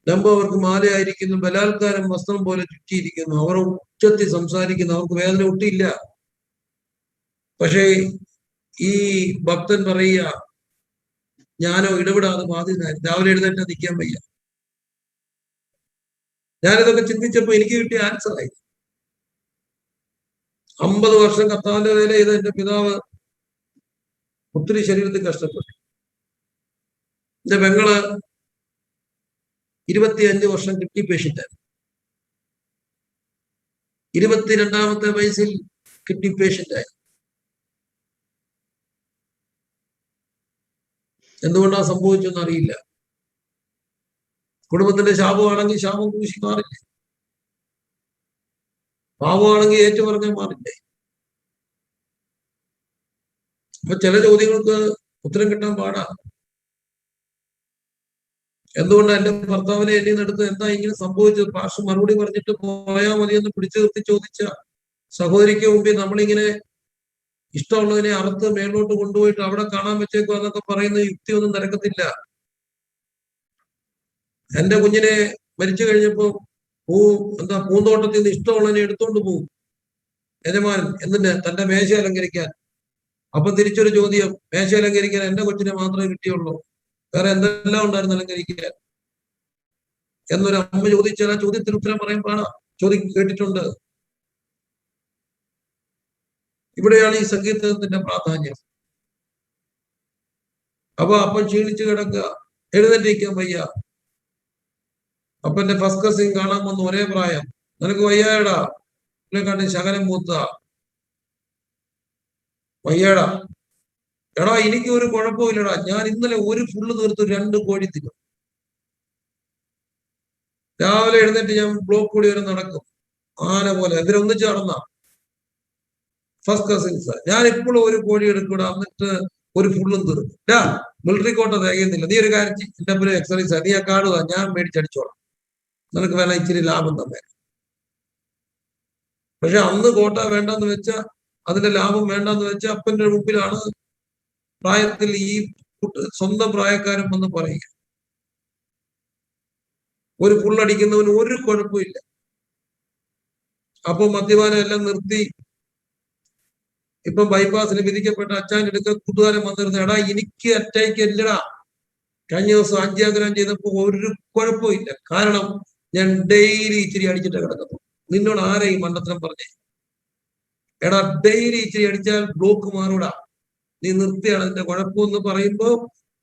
ഡംബം അവർക്ക് മാലയായിരിക്കുന്നു. ബലാത്കാരം വസ്ത്രം പോലെ ചുറ്റിയിരിക്കുന്നു. അവർ ഉച്ചത്തിൽ സംസാരിക്കുന്നു. അവർക്ക് വേദന ഒട്ടിയില്ല. പക്ഷേ ഈ ഭക്തൻ പറയുക, ഞാനോ ഇടപെടാതെ ബാധിതനായി. രാവിലെ എഴുന്നേറ്റ് നിൽക്കാൻ വയ്യ. ഞാനിതൊക്കെ ചിന്തിച്ചപ്പോ എനിക്ക് കിട്ടിയ ആൻസറായി. 50 വർഷം കർത്താവിന്റെ വേല ചെയ്ത എന്റെ പിതാവ് ഒത്തിരി ശരീരത്തിൽ കഷ്ടപ്പെട്ടു. എന്റെ പെങ്ങള് 25 വർഷം കിഡ്നി പേഷ്യന്റായിരുന്നു. 22ാമത്തെ വയസ്സിൽ കിഡ്നി പേഷ്യന്റായി. എന്തുകൊണ്ടാണ് സംഭവിച്ചെന്ന് അറിയില്ല. കുടുംബത്തിന്റെ ശാപമാണെങ്കിൽ ശാപം പൂശി മാറില്ലേ? പാപമാണെങ്കിൽ ഏറ്റുപറഞ്ഞാൽ മാറില്ലേ? അപ്പൊ ചില ചോദ്യങ്ങൾക്ക് ഉത്തരം കിട്ടാൻ പാടാ. എന്തുകൊണ്ടാണ് എന്റെ ഭർത്താവിനെ എന്നെ എടുത്ത് എന്താ ഇങ്ങനെ സംഭവിച്ചത്? പാർശ്വ മറുപടി പറഞ്ഞിട്ട് പോയാൽ മതി എന്ന് പിടിച്ചു നിർത്തി ചോദിച്ച സഹോദരിക്ക് മുമ്പിൽ നമ്മളിങ്ങനെ ഇഷ്ടമുള്ളതിനെ അറുത്ത് മേലോട്ട് കൊണ്ടുപോയിട്ട് അവിടെ കാണാൻ വെച്ചേക്കോ എന്നൊക്കെ പറയുന്ന യുക്തിയൊന്നും നിരക്കത്തില്ല. എന്റെ കുഞ്ഞിനെ മരിച്ചു കഴിഞ്ഞപ്പോ പൂന്തോട്ടത്തിൽ നിന്ന് ഇഷ്ടമുള്ളതിനെ എടുത്തോണ്ട് പോകും യജമാനൻ എന്നിട്ട് തന്റെ മേശ അലങ്കരിക്കാൻ. അപ്പൊ തിരിച്ചൊരു ചോദ്യം, മേശ അലങ്കരിക്കാൻ എന്റെ കൊച്ചിനെ മാത്രമേ കിട്ടിയുള്ളൂ, വേറെ എന്തെല്ലാം ഉണ്ടായിരുന്നു അലങ്കരിക്കാൻ എന്നൊരു അമ്മ ചോദിച്ചാൽ ആ ചോദ്യത്തിന് ഉത്തരം പറയാൻ പാടാ. കേട്ടിട്ടുണ്ട്. ഇവിടെയാണ് ഈ സംഗീതത്തിന്റെ പ്രാധാന്യം. അപ്പൊ അപ്പൻ ക്ഷീണിച്ചു കിടക്കുക, എഴുന്നേറ്റിരിക്കാൻ വയ്യ. അപ്പന്റെ ഫസ്റ്റ് കസിൻ കാണാൻ വന്നു, ഒരേ പ്രായം. നിനക്ക് വയ്യായടാ, കണ്ടി ശകലം മൂത്ത വയ്യാടാ. എടാ എനിക്ക് ഒരു കുഴപ്പമില്ലടാ, ഞാൻ ഇന്നലെ ഒരു ഫുള്ള് തീർത്ത് 2 കോഴി തിന്നും. രാവിലെ എഴുന്നേറ്റ് ഞാൻ ബ്ലോക്ക് കൂടി വരെ നടക്കും, ആന പോലെ. ഇതിലൊന്നിച്ച് നടന്ന ഫസ്റ്റ് കസിൻസ്. ഞാൻ ഇപ്പോഴും ഒരു കോഴി എടുക്കൂടാ, എന്നിട്ട് ഒരു ഫുള്ളും തീർക്കും. മിലിറ്ററി കോട്ട തികയുന്നില്ല, നീ ഒരു കാര്യം എന്റെ പേര് എക്സസൈസ്, നീ ആ കാണുക, ഞാൻ മേടിച്ചടിച്ചോളാം, നിനക്ക് വേണം ഇച്ചിരി ലാഭം തന്നെ. പക്ഷെ അന്ന് കോട്ട വേണ്ടെന്ന് വെച്ച, അതിന്റെ ലാഭം വേണ്ടെന്ന് വെച്ച അപ്പന്റെ മുമ്പിലാണ് പ്രായത്തിൽ ഈ സ്വന്തം പ്രായക്കാരൻ വന്ന് പറയുക. ഒരു ഫുള്ളടിക്കുന്നവന് ഒരു കുഴപ്പമില്ല. അപ്പൊ മദ്യപാനം എല്ലാം നിർത്തി. ഇപ്പൊ ബൈപ്പാസിന് വിധിക്കപ്പെട്ട അച്ഛൻ്റെ അടുക്ക കൂട്ടുകാരൻ വന്നിരുന്നു, എടാ എനിക്ക് അറ്റാക്ക് ഇല്ലടാ, കഴിഞ്ഞ ദിവസം ആൻജിയോഗ്രാം ചെയ്തപ്പോ ഒരു കുഴപ്പമില്ല, കാരണം ഞാൻ ഡെയിലി ഇച്ചിരി അടിച്ചിട്ട് കിടക്കുന്നു. നിന്നോട് ആരെ ഈ മണ്ടത്തരം പറഞ്ഞേ? എടാ ഡെയിലി ഇച്ചിരി അടിച്ചാൽ ബ്ലോക്ക് മാറൂടാ, നീ നിർത്തിയാണ് അതിന്റെ കുഴപ്പമെന്ന് പറയുമ്പോ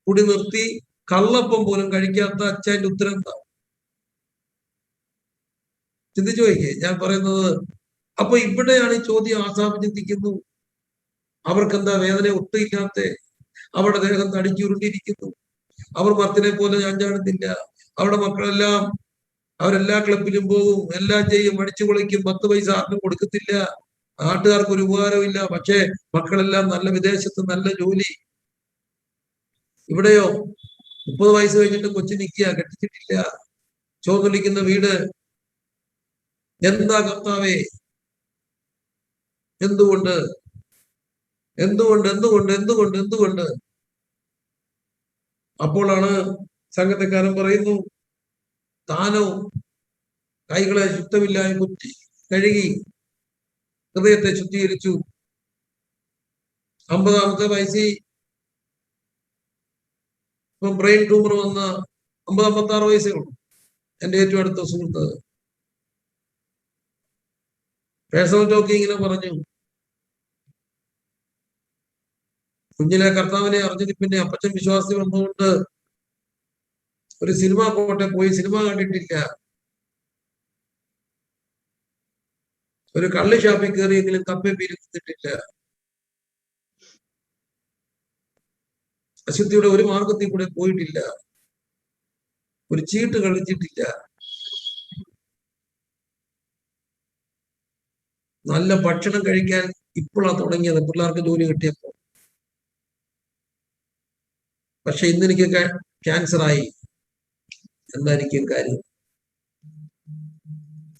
കുടി നിർത്തി. കള്ളപ്പം പോലും കഴിക്കാത്ത അച്ഛൻ്റെ ഉത്തരം എന്താ? ചിന്തിച്ചു നോക്കിയേ ഞാൻ പറയുന്നത്. അപ്പൊ ഇവിടെയാണ് ഈ ചോദ്യം. ആസാഫ് ചിന്തിക്കുന്നു, അവർക്കെന്താ വേദന ഒട്ടുമില്ലാത്ത, അവരുടെ ദേഹം തടിച്ചുരുണ്ടിരിക്കുന്നു, അവർ മർത്തിനെ പോലെ ഞാൻ ചാടുന്നില്ല, അവരുടെ മക്കളെല്ലാം അവരെല്ലാ ക്ലബിലും പോകും, എല്ലാം ചെയ്യും, അടിച്ചു പൊളിക്കും, 10 പൈസ ആർക്കും കൊടുക്കത്തില്ല, നാട്ടുകാർക്ക് ഒരു ഉപകാരമില്ല, പക്ഷേ മക്കളെല്ലാം നല്ല വിദേശത്ത് നല്ല ജോലി. ഇവിടെയോ 30 വയസ്സ് കഴിഞ്ഞിട്ട് കൊച്ചു നിൽക്കുക, കെട്ടിച്ചിട്ടില്ല, ചോന്നൊലിക്കുന്ന വീട്. എന്താ കർത്താവേ, എന്തുകൊണ്ട് എന്തുകൊണ്ട് എന്തുകൊണ്ട് എന്തുകൊണ്ട് എന്തുകൊണ്ട്? അപ്പോഴാണ് സംഘത്തക്കാരൻ പറയുന്നു, താനോ കൈകളെ ശുദ്ധമില്ലായ്മ കുറ്റി കഴുകി ഹൃദയത്തെ ശുദ്ധീകരിച്ചു. 50-ാമത്തെ വയസ്സിൽ ഇപ്പം ബ്രെയിൻ ട്യൂമർ വന്ന 50-56 വയസ്സേ ഉള്ളൂ. എൻ്റെ ഏറ്റവും അടുത്ത സുഹൃത്ത് പേഴ്സണൽ ടോക്കി ഇങ്ങനെ പറഞ്ഞു, കുഞ്ഞിലെ കർത്താവിനെ അറിഞ്ഞതിൽ പിന്നെ അപ്പച്ചൻ വിശ്വാസി വന്നുകൊണ്ട് ഒരു സിനിമ പോട്ടെ പോയി സിനിമ കണ്ടിട്ടില്ല, ഒരു കള്ള് ഷാപ്പിൽ കയറിയെങ്കിലും കപ്പെ പിരിത്തിട്ടില്ല, അശുദ്ധിയുടെ ഒരു മാർഗത്തിൽ കൂടെ പോയിട്ടില്ല, ഒരു ചീട്ട് കളിച്ചിട്ടില്ല, നല്ല ഭക്ഷണം കഴിക്കാൻ ഇപ്പോഴാണ് തുടങ്ങിയത് പിള്ളേർക്ക് ജോലി കിട്ടിയപ്പോ. പക്ഷെ ഇന്ന് എനിക്ക് ക്യാൻസറായി. എന്തായിരിക്കും കാര്യം?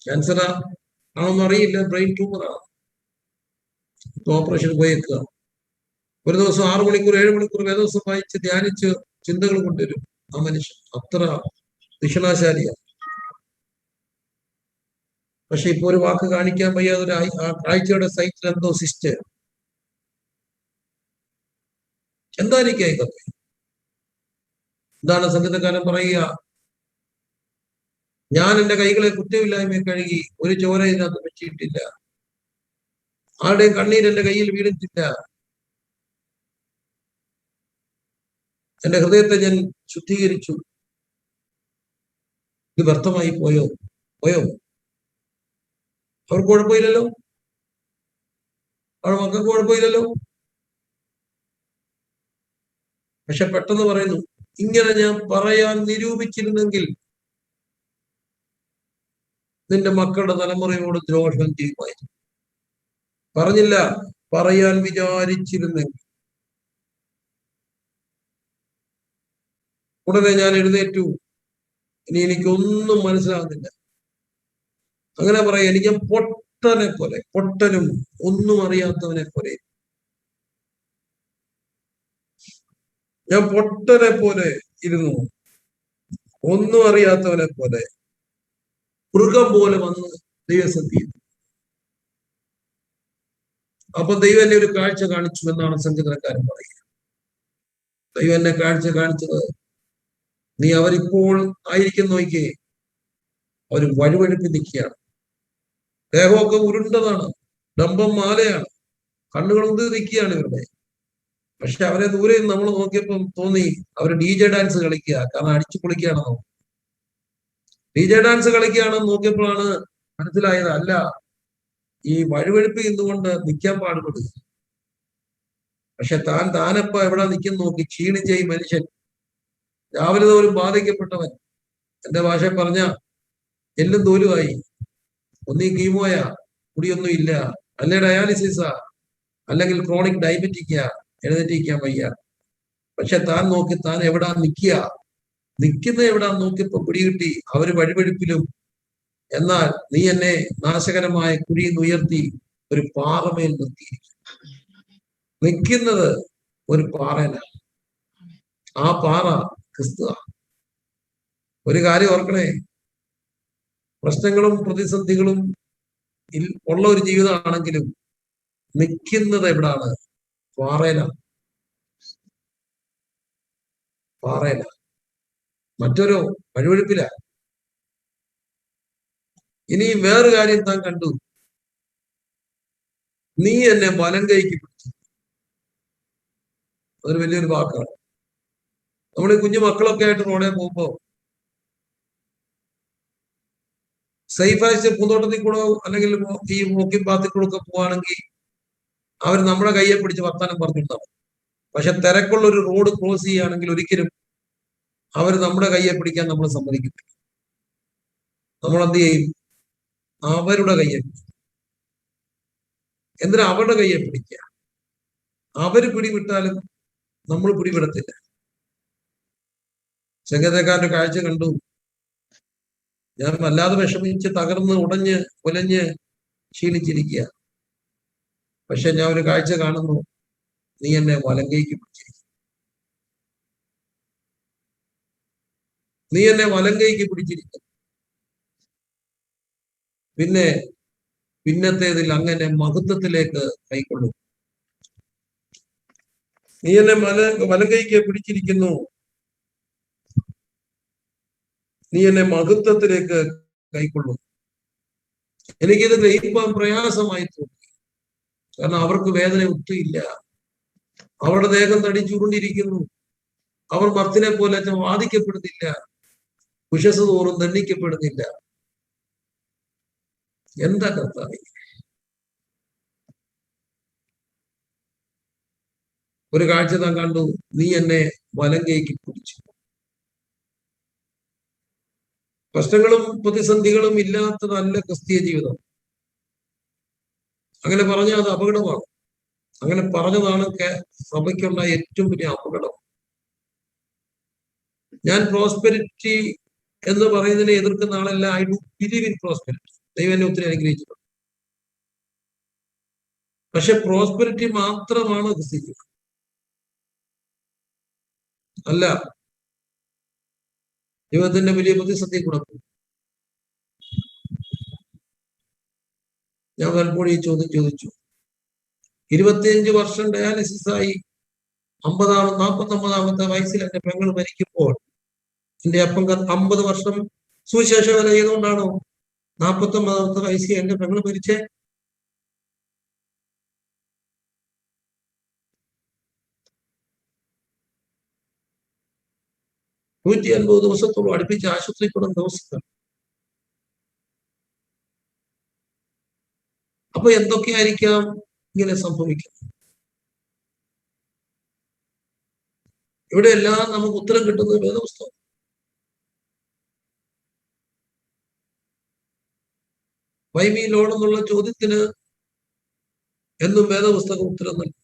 ക്യാൻസറാ ആണെന്ന് അറിയില്ല, ബ്രെയിൻ ട്യൂമറാണ്. ഓപ്പറേഷൻ പോയേക്കുക. ഒരു ദിവസം 6 മണിക്കൂർ 7 മണിക്കൂർ വേദവസം വായിച്ച് ധ്യാനിച്ച് ചിന്തകൾ കൊണ്ടുവരും ആ മനുഷ്യൻ, അത്ര ദിഷണാശാലിയാണ്. പക്ഷെ ഇപ്പൊ ഒരു വാക്ക് കാണിക്കാൻ വയ്യാതെ ഒരു കാഴ്ചയുടെ സൈറ്റിൽ എന്തോ സിസ്റ്റ്. എന്തായിരിക്കും ഇതൊക്കെ? എന്താണ് സംഗീതക്കാരൻ പറയുക? ഞാൻ എന്റെ കൈകളെ കുറ്റമില്ലായ്മയെ കഴുകി, ഒരു ചോര ഇതിനകത്ത് വെച്ചിട്ടില്ല, ആരുടെയും കണ്ണീർ എന്റെ കയ്യിൽ വീണിട്ടില്ല, എന്റെ ഹൃദയത്തെ ഞാൻ ശുദ്ധീകരിച്ചു. ഇത് വ്യർത്ഥമായി പോയോ? അവർക്ക് കുഴപ്പമില്ലല്ലോ, അവരുടെ മക്കൾക്ക് കുഴപ്പമില്ലല്ലോ. പക്ഷെ പെട്ടെന്ന് പറയുന്നു, ഇങ്ങനെ ഞാൻ പറയാൻ നിരൂപിച്ചിരുന്നെങ്കിൽ നിന്റെ മക്കളുടെ തലമുറയോട് ദ്രോഹം ചെയ്യുമായിരുന്നു. പറഞ്ഞില്ല, പറയാൻ വിചാരിച്ചിരുന്നെങ്കിൽ. ഉടനെ ഞാൻ എഴുന്നേറ്റു, ഇനി എനിക്കൊന്നും മനസ്സിലാകുന്നില്ല. അങ്ങനെ പറയാം, എനിക്ക് പൊട്ടനെ പോലെ, പൊട്ടനും ഒന്നും അറിയാത്തവനെ പോലെ, ഞാൻ പൊട്ടനെ പോലെ ഇരുന്നു, ഒന്നും അറിയാത്തവനെ പോലെ, മൃഗം പോലെ വന്ന് ദൈവസന്ധി. അപ്പൊ ദൈവം എന്നെ ഒരു കാഴ്ച കാണിച്ചു എന്നാണ് സംഗീതക്കാരൻ പറയുക. ദൈവം എന്നെ കാഴ്ച കാണിച്ചത്, നീ അവരിപ്പോൾ ആയിരിക്കും നോക്കിയേ, അവർ വഴുവഴുപ്പി നിൽക്കുകയാണ്, ദേഹമൊക്കെ ഉരുണ്ടതാണ്, ഡംബം മാലയാണ്, കണ്ണുകളൊന്ന് നിൽക്കുകയാണ് ഇവരുടെ. പക്ഷെ അവരെ ദൂരെ നമ്മൾ നോക്കിയപ്പം തോന്നി അവർ DJ ഡാൻസ് കളിക്കുക, കാരണം അടിച്ചു പൊളിക്കുകയാണെന്നോ. DJ ഡാൻസ് കളിക്കുകയാണെന്ന് നോക്കിയപ്പോഴാണ് മനസ്സിലായത്, അല്ല, ഈ വഴുവഴുപ്പ് ഇന്നുകൊണ്ട് നിൽക്കാൻ പാടുപെടുക. പക്ഷെ താനപ്പ എവിടെ നിൽക്കുന്നു നോക്കി ക്ഷീണിച്ച ഈ മനുഷ്യൻ, രാവിലെ തോറും ബാധിക്കപ്പെട്ടവൻ, എന്റെ ഭാഷ പറഞ്ഞ എല്ലും തോലുമായി, ഒന്നീ കീമോയാ, കുടിയൊന്നും ഇല്ല, അല്ലെ ഡയാലിസിസാ, അല്ലെങ്കിൽ ക്രോണിക് ഡയബറ്റിക്കാ, എഴുന്നേറ്റിരിക്കാൻ വയ്യ. പക്ഷെ താൻ നോക്കി താൻ എവിടാ നിൽക്കുന്ന എവിടാ നോക്കിയപ്പോ പിടികിട്ടി, അവര് വഴിവഴുപ്പിലും. എന്നാൽ നീ എന്നെ നാശകരമായ കുഴിയിൽ നിന്ന് ഉയർത്തി ഒരു പാറമേൽ നിർത്തിയിരിക്കും. നിൽക്കുന്നത് ഒരു പാറയിലാണ്, ആ പാറ ക്രിസ്തു. ഒരു കാര്യം ഓർക്കണേ, പ്രശ്നങ്ങളും പ്രതിസന്ധികളും ഉള്ള ഒരു ജീവിതമാണെങ്കിലും നിൽക്കുന്നത് എവിടാണ്? പാറയിലാണ്. പാറയില, മറ്റൊരു വഴുവഴുപ്പില. ഇനി വേറൊരു കാര്യം താൻ കണ്ടു, നീ എന്നെ വലം കൈക്ക് പിടിച്ചു. അതൊരു വലിയൊരു വാക്കാണ്. നമ്മൾ ഈ കുഞ്ഞു മക്കളൊക്കെ ആയിട്ട് റോഡിൽ പോകുമ്പോ സേഫായിട്ട് പൂന്തോട്ടത്തിൽ കൂടെ അല്ലെങ്കിൽ ഈ വോക്കിംഗ് പാത്തിൽ കൂടെ ഒക്കെ പോവാണെങ്കിൽ അവർ നമ്മുടെ കയ്യെ പിടിച്ച് വർത്താനം പറഞ്ഞിട്ടുണ്ടാവും. പക്ഷെ തിരക്കുള്ള ഒരു റോഡ് ക്രോസ് ചെയ്യുകയാണെങ്കിൽ ഒരിക്കലും അവർ നമ്മുടെ കയ്യെ പിടിക്കാൻ നമ്മൾ സമ്മതിക്കില്ല. നമ്മൾ എന്ത് ചെയ്യും? അവരുടെ കയ്യെ പിടിക്കും. എന്തിനാ അവരുടെ കയ്യെ പിടിക്കുക? അവര് പിടിവിട്ടാലും നമ്മൾ പിടിവിടത്തില്ല. ചെങ്കതേക്കാരന്റെ കാഴ്ച കണ്ടു. ഞാൻ വല്ലാതെ വിഷമിച്ച് തകർന്ന് ഉടഞ്ഞ് ഉലഞ്ഞ് ക്ഷീണിച്ചിരിക്കുക. പക്ഷെ ഞാൻ ഒരു കാഴ്ച കാണുന്നു, നീ എന്നെ വലങ്കൈക്ക് പിടിച്ചിരിക്കുന്നു. നീ എന്നെ വലങ്കൈക്ക് പിടിച്ചിരിക്കുന്നു. പിന്നെ പിന്നത്തേതിൽ അങ്ങനെ മഹത്വത്തിലേക്ക് കൈക്കൊള്ളും. നീ എന്നെ വലങ്കൈക്ക് പിടിച്ചിരിക്കുന്നു, നീ എന്നെ മഹത്വത്തിലേക്ക് കൈക്കൊള്ളും. എനിക്കിത് ഗ്രഹിക്കാൻ പ്രയാസമായി തോന്നി. കാരണം അവർക്ക് വേദന ഒത്തില്ല. അവരുടെ ദേഹം തടിച്ചുകൊണ്ടിരിക്കുന്നു. അവർ ഭക്തിനെ പോലെ വാദിക്കപ്പെടുന്നില്ല, കുശസ് തോറും ദണ്ഡിക്കപ്പെടുന്നില്ല. എന്താ കർത്താവേ? ഒരു കാഴ്ച താൻ കണ്ടു, നീ എന്നെ വലങ്കൈക്ക് പിടിച്ചു. പ്രശ്നങ്ങളും പ്രതിസന്ധികളും ഇല്ലാത്തതല്ല ക്രിസ്തീയ ജീവിതം. അങ്ങനെ പറഞ്ഞാൽ അത് അപകടമാണ്. അങ്ങനെ പറഞ്ഞതാണ് സഭയ്ക്കുണ്ടായ ഏറ്റവും വലിയ അപകടം. ഞാൻ പ്രോസ്പെരിറ്റി എന്ന് പറയുന്നതിനെ എതിർക്കുന്ന ആളല്ല. I do believe in prosperity. ദൈവം എന്നെ ഒത്തിരി അനുഗ്രഹിച്ചിട്ടുണ്ട്. പക്ഷെ പ്രോസ്പെരിറ്റി മാത്രമാണ് ക്രിസ്തീയ അല്ല. ദൈവത്തിന്റെ വലിയ പ്രതിസന്ധി കൊടുക്കും. ഞാൻ പലപ്പോഴും ഈ ചോദ്യം ചോദിച്ചു. 25 വർഷം ഡയാലിസിസ് ആയി 49 വയസ്സിൽ എന്റെ പെങ്ങൾ മരിക്കുമ്പോൾ എന്റെ അപ്പം 50 വർഷം സുവിശേഷ വേല ചെയ്തുകൊണ്ടാണോ 49 വയസ്സിൽ എന്റെ പെങ്ങൾ മരിച്ചേ? $150 ദിവസത്തോളം അടുപ്പിച്ച് ആശുപത്രിപ്പെടുന്ന ദിവസങ്ങൾ. അപ്പൊ എന്തൊക്കെയായിരിക്കാം ഇങ്ങനെ സംഭവിക്കുന്നത്? ഇവിടെ എല്ലാം നമുക്ക് ഉത്തരം കിട്ടുന്നത് വേദപുസ്തകം. വൈ മീ ലോഡ് എന്നുള്ള ചോദ്യത്തിന് എന്നും വേദപുസ്തകം ഉത്തരം നൽകും.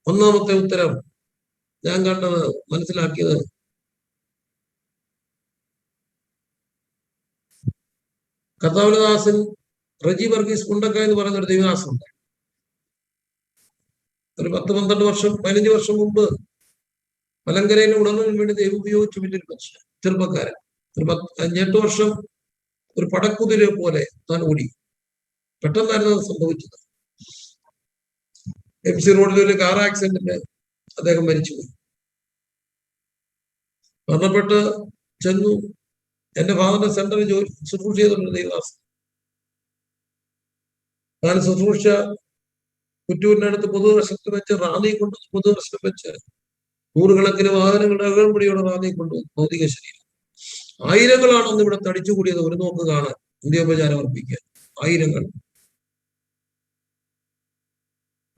ഒന്നാമത്തെ ഉത്തരം ഞാൻ കണ്ടത്, മനസ്സിലാക്കിയത്, കർത്താവനദാസൻ റജി വർഗീസ് കുണ്ടക്ക എന്ന് പറയുന്ന ഒരു ദൈവദാസനുണ്ട്. ഒരു 10-12 വർഷം 15 വർഷം മുമ്പ് മലങ്കരയിലെ ഉടലിന് വേണ്ടി ദൈവം ഉപയോഗിച്ച വലിയൊരു മനുഷ്യൻ, ചെറുപ്പക്കാരൻ. ഒരു 5-8 വർഷം ഒരു പടക്കുതിരെ പോലെ താൻ ഓടി. പെട്ടെന്നായിരുന്നു അത് സംഭവിച്ചത്. MC റോഡിൽ ഒരു കാർ ആക്സിഡന്റില് അദ്ദേഹം മരിച്ചുപോയി. മരണപ്പെട്ട് ചെന്നു. എന്റെ ഫാദറിന്റെ സെന്ററിൽ ശുശ്രൂഷ ചെയ്തിട്ടുണ്ട് ദൈവദാസൻ. ഞാൻ ശുശ്രൂഷ കുറ്റൂരിനടുത്ത് പൊതുദർശനത്തിൽ വെച്ച് റാന്നി കൊണ്ട് പൊതുദർശനം വെച്ച് നൂറുകണക്കിന് വാഹനങ്ങളുടെ അകമ്പടിയോടെ റാന്നി കൊണ്ടുവന്നു ഭൗതിക ശരീരം. ആയിരങ്ങളാണ് അന്ന് ഇവിടെ തടിച്ചുകൂടിയത് ഒരു നോക്ക് കാണാൻ, ഇന്ത്യോപചാരം അർപ്പിക്കാൻ. ആയിരങ്ങൾ.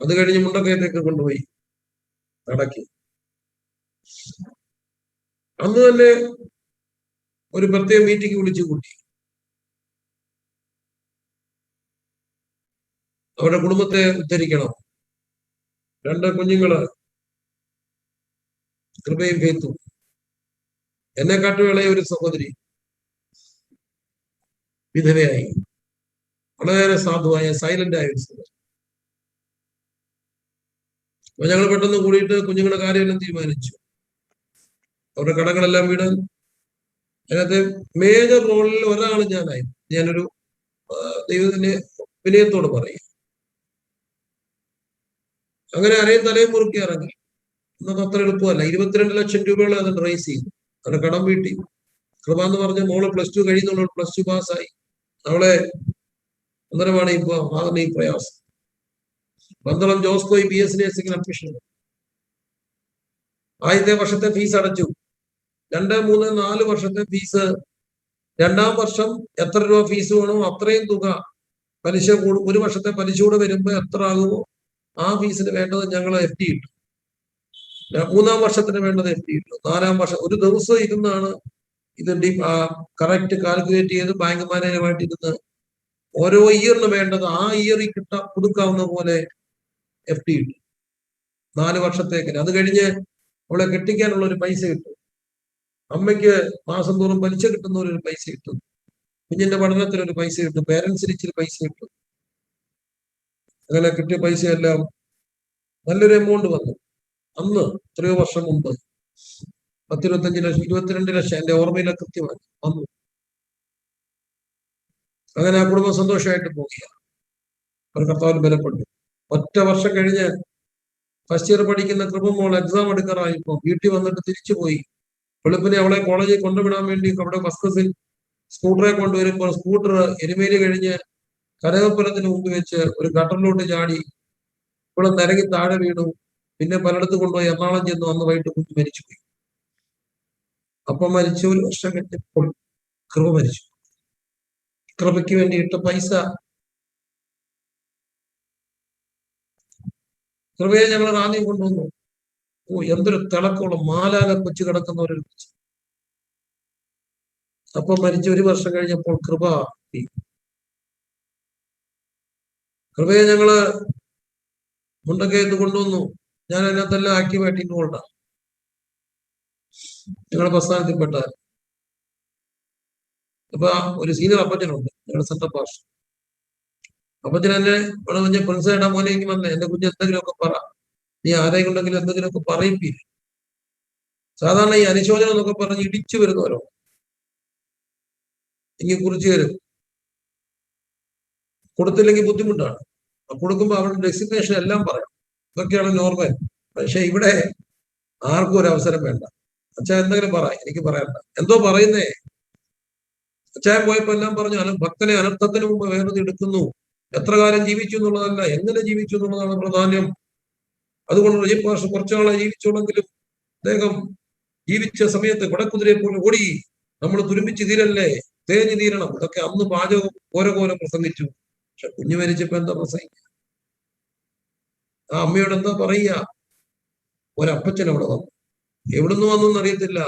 അത് കഴിഞ്ഞ് മുണ്ടക്കയത്തേക്ക് കൊണ്ടുപോയി അടക്കി. അന്ന് തന്നെ ഒരു പ്രത്യേക മീറ്റിംഗ് വിളിച്ചു കൂട്ടി. അവരുടെ കുടുംബത്തെ ഉദ്ധരിക്കണം. 2 കുഞ്ഞുങ്ങള്, കൃപയും ഫെയ്ത്തും. എന്നെക്കാട്ടും ഇളയ ഒരു സഹോദരി വിധവയായി. വളരെ സാധുവായ സൈലന്റ് ആയ ഒരു സഹോദരി. അപ്പൊ ഞങ്ങൾ പെട്ടെന്ന് കൂടിയിട്ട് കുഞ്ഞുങ്ങളുടെ കാര്യമെല്ലാം തീരുമാനിച്ചു. അവരുടെ കടങ്ങളെല്ലാം വീടാൻ. അതിനകത്ത് മേജർ റോളിൽ ഒരാൾ ഞാനായി. ഞാനൊരു ദൈവത്തിന്റെ വിനയത്തോട് പറയും. അങ്ങനെ ആരെയും തലയും മുറുക്കി ഇറങ്ങി. എന്നത് അത്ര എളുപ്പമല്ല. 22 ലക്ഷം രൂപയോളം അത് റേസ് ചെയ്തു. അവിടെ കടം വീട്ടി. കൃപ എന്ന് പറഞ്ഞ മോള് +2 കഴിയുന്നുള്ള +2 പാസ്സായി. അവളെ അന്നേരമാണ് ഇപ്പൊ ആകുന്ന ഈ പ്രയാസം. പന്തളം ജോസ്കോയി BS നഴ്സിംഗിന് അഡ്മിഷൻ. ആദ്യത്തെ വർഷത്തെ ഫീസ് അടച്ചു. 2, 3, 4 വർഷത്തെ ഫീസ്. 2-ാം വർഷം എത്ര രൂപ ഫീസ് വേണോ അത്രയും തുക പലിശ കൂടും. 1 വർഷത്തെ പലിശ കൂടെ വരുമ്പോ എത്ര ആകുമോ ആ ഫീസിന് വേണ്ടത് ഞങ്ങൾ FD ഇട്ടു. 3-ാം വർഷത്തിന് വേണ്ടത് FD ഇട്ടു. 4-ാം വർഷം ഒരു ദിവസം ഇരുന്നാണ് ഇത് കറക്റ്റ് കാൽക്കുലേറ്റ് ചെയ്ത് ബാങ്ക് മാനേജറുമായിട്ട് ഇരുന്ന് ഓരോ ഇയറിന് വേണ്ടത് ആ ഇയറിൽ കൊടുക്കാവുന്ന പോലെ FD ഇട്ടു. 4 വർഷത്തേക്ക്. അത് കഴിഞ്ഞ് അവളെ കെട്ടിക്കാനുള്ള ഒരു പൈസ കിട്ടും. അമ്മയ്ക്ക് മാസം തോറും പലിശ കിട്ടുന്ന ഒരു പൈസ കിട്ടും. കുഞ്ഞിന്റെ പഠനത്തിനൊരു പൈസ കിട്ടും. പേരൻസിന് ഇച്ചിരി പൈസ കിട്ടും. അങ്ങനെ കിട്ടിയ പൈസയെല്ലാം നല്ലൊരു എമൗണ്ട് വന്നു. അന്ന് എത്രയോ വർഷം മുമ്പ് 10-25 ലക്ഷം 22 ലക്ഷം എന്റെ ഓർമ്മയിലെ കൃത്യമായി വന്നു. അങ്ങനെ ആ കുടുംബം സന്തോഷമായിട്ട് പോവുകയാണ്. ഒരു കർത്താവിൽ ബലപ്പെട്ടു. ഒറ്റ വർഷം കഴിഞ്ഞ് ഫസ്റ്റ് ഇയർ പഠിക്കുന്ന കൃപമോൾ എക്സാം എടുക്കാറായപ്പോ വീട്ടിൽ വന്നിട്ട് തിരിച്ചുപോയി. വെളുപ്പിനെ അവളെ കോളേജിൽ കൊണ്ടുവിടാൻ വേണ്ടി അവിടെ ബസ്കസിൽ സ്കൂട്ടറെ കൊണ്ടുവരുമ്പോൾ സ്കൂട്ടർ എരുമേലി കഴിഞ്ഞ് കനകപ്പുരത്തിന് മുമ്പ് വെച്ച് ഒരു ഗട്ടറിലോട്ട് ചാടി. ഇവിടെ നിരങ്ങി താഴെ വീണു. പിന്നെ പലയിടത്ത് കൊണ്ടുപോയി എറണാകുളം ചെന്നു. അന്ന് വൈകിട്ട് കുഞ്ഞ് മരിച്ചുപോയി. അപ്പം മരിച്ചു. 1 വർഷം കഴിഞ്ഞപ്പോൾ കൃപ മരിച്ചു. കൃപയ്ക്ക് വേണ്ടി ഇട്ട പൈസ കൃപയെ ഞങ്ങൾ റാന്നിയും കൊണ്ടുവന്നു. എന്തൊരു തിളക്കമുള്ള മാലാക കൊച്ചു കിടക്കുന്ന ഒരു കൊച്ചു. അപ്പം മരിച്ച 1 വർഷം കഴിഞ്ഞപ്പോൾ കൃപയെ ഞങ്ങള് മുണ്ടക്കയത്ത് കൊണ്ടുവന്നു. ഞാൻ അതിനകത്തെല്ലാം ആക്റ്റീവായിട്ട് ഇൻവോൾവാണ്. ഞങ്ങളുടെ പ്രസ്ഥാനത്തിൽപ്പെട്ട അപ്പൊ ഒരു സീനിയർ അപ്പച്ചനുണ്ട് ഞങ്ങളുടെ സെൻട്രൽ പാസ്റ്റർ. അപ്പച്ചൻ എന്നെ പറഞ്ഞ പ്രിൻസേട്ടാ മോനെ എനിക്ക് വന്നേ, എന്റെ കുഞ്ഞ് എന്തെങ്കിലുമൊക്കെ പറ, നീ ആരെയും ഉണ്ടെങ്കിലും എന്തെങ്കിലുമൊക്കെ പറയിപ്പില്ല. സാധാരണ ഈ അനുശോചനം എന്നൊക്കെ പറഞ്ഞ് ഇടിച്ചു വരുന്നവരോ എനിക്ക് കുറിച്ച് തരും. കൊടുത്തില്ലെങ്കിൽ ബുദ്ധിമുട്ടാണ്. കൊടുക്കുമ്പോൾ അവരുടെ ഡെസിഗ്നേഷൻ എല്ലാം പറയും. ഇതൊക്കെയാണ് നോർമൽ. പക്ഷെ ഇവിടെ ആർക്കും ഒരു അവസരം വേണ്ട. അച്ഛാ എന്തെങ്കിലും പറ, എനിക്ക് പറയണ്ട. എന്തോ പറയുന്നേ. അച്ഛാൻ പോയപ്പോ എല്ലാം പറഞ്ഞു, ഭക്തനെ അനർത്ഥത്തിന് മുമ്പ് വേർതി എടുക്കുന്നു. എത്ര കാലം ജീവിച്ചു എന്നുള്ളതല്ല, എങ്ങനെ ജീവിച്ചു എന്നുള്ളതാണ് പ്രാധാന്യം. അതുകൊണ്ട് റജീബ് മാഷ് കുറച്ചാളെ ജീവിച്ചോളെങ്കിലും അദ്ദേഹം ജീവിച്ച സമയത്ത് കുടക്കുതിരയെ പോലെ ഓടി. നമ്മൾ തുരുമ്പിച്ച് തീരല്ലേ, തേഞ്ഞു തീരണം. ഇതൊക്കെ അന്ന് പാചകം ഓരോ പ്രസംഗിച്ചു. പക്ഷെ കുഞ്ഞു മരിച്ചപ്പോ എന്താ പ്രസംഗിക്കുക? ആ അമ്മയോട് എന്താ പറയുക? ഒരപ്പച്ചൻ അവിടെ വന്നു. എവിടുന്ന് വന്നു അറിയത്തില്ല.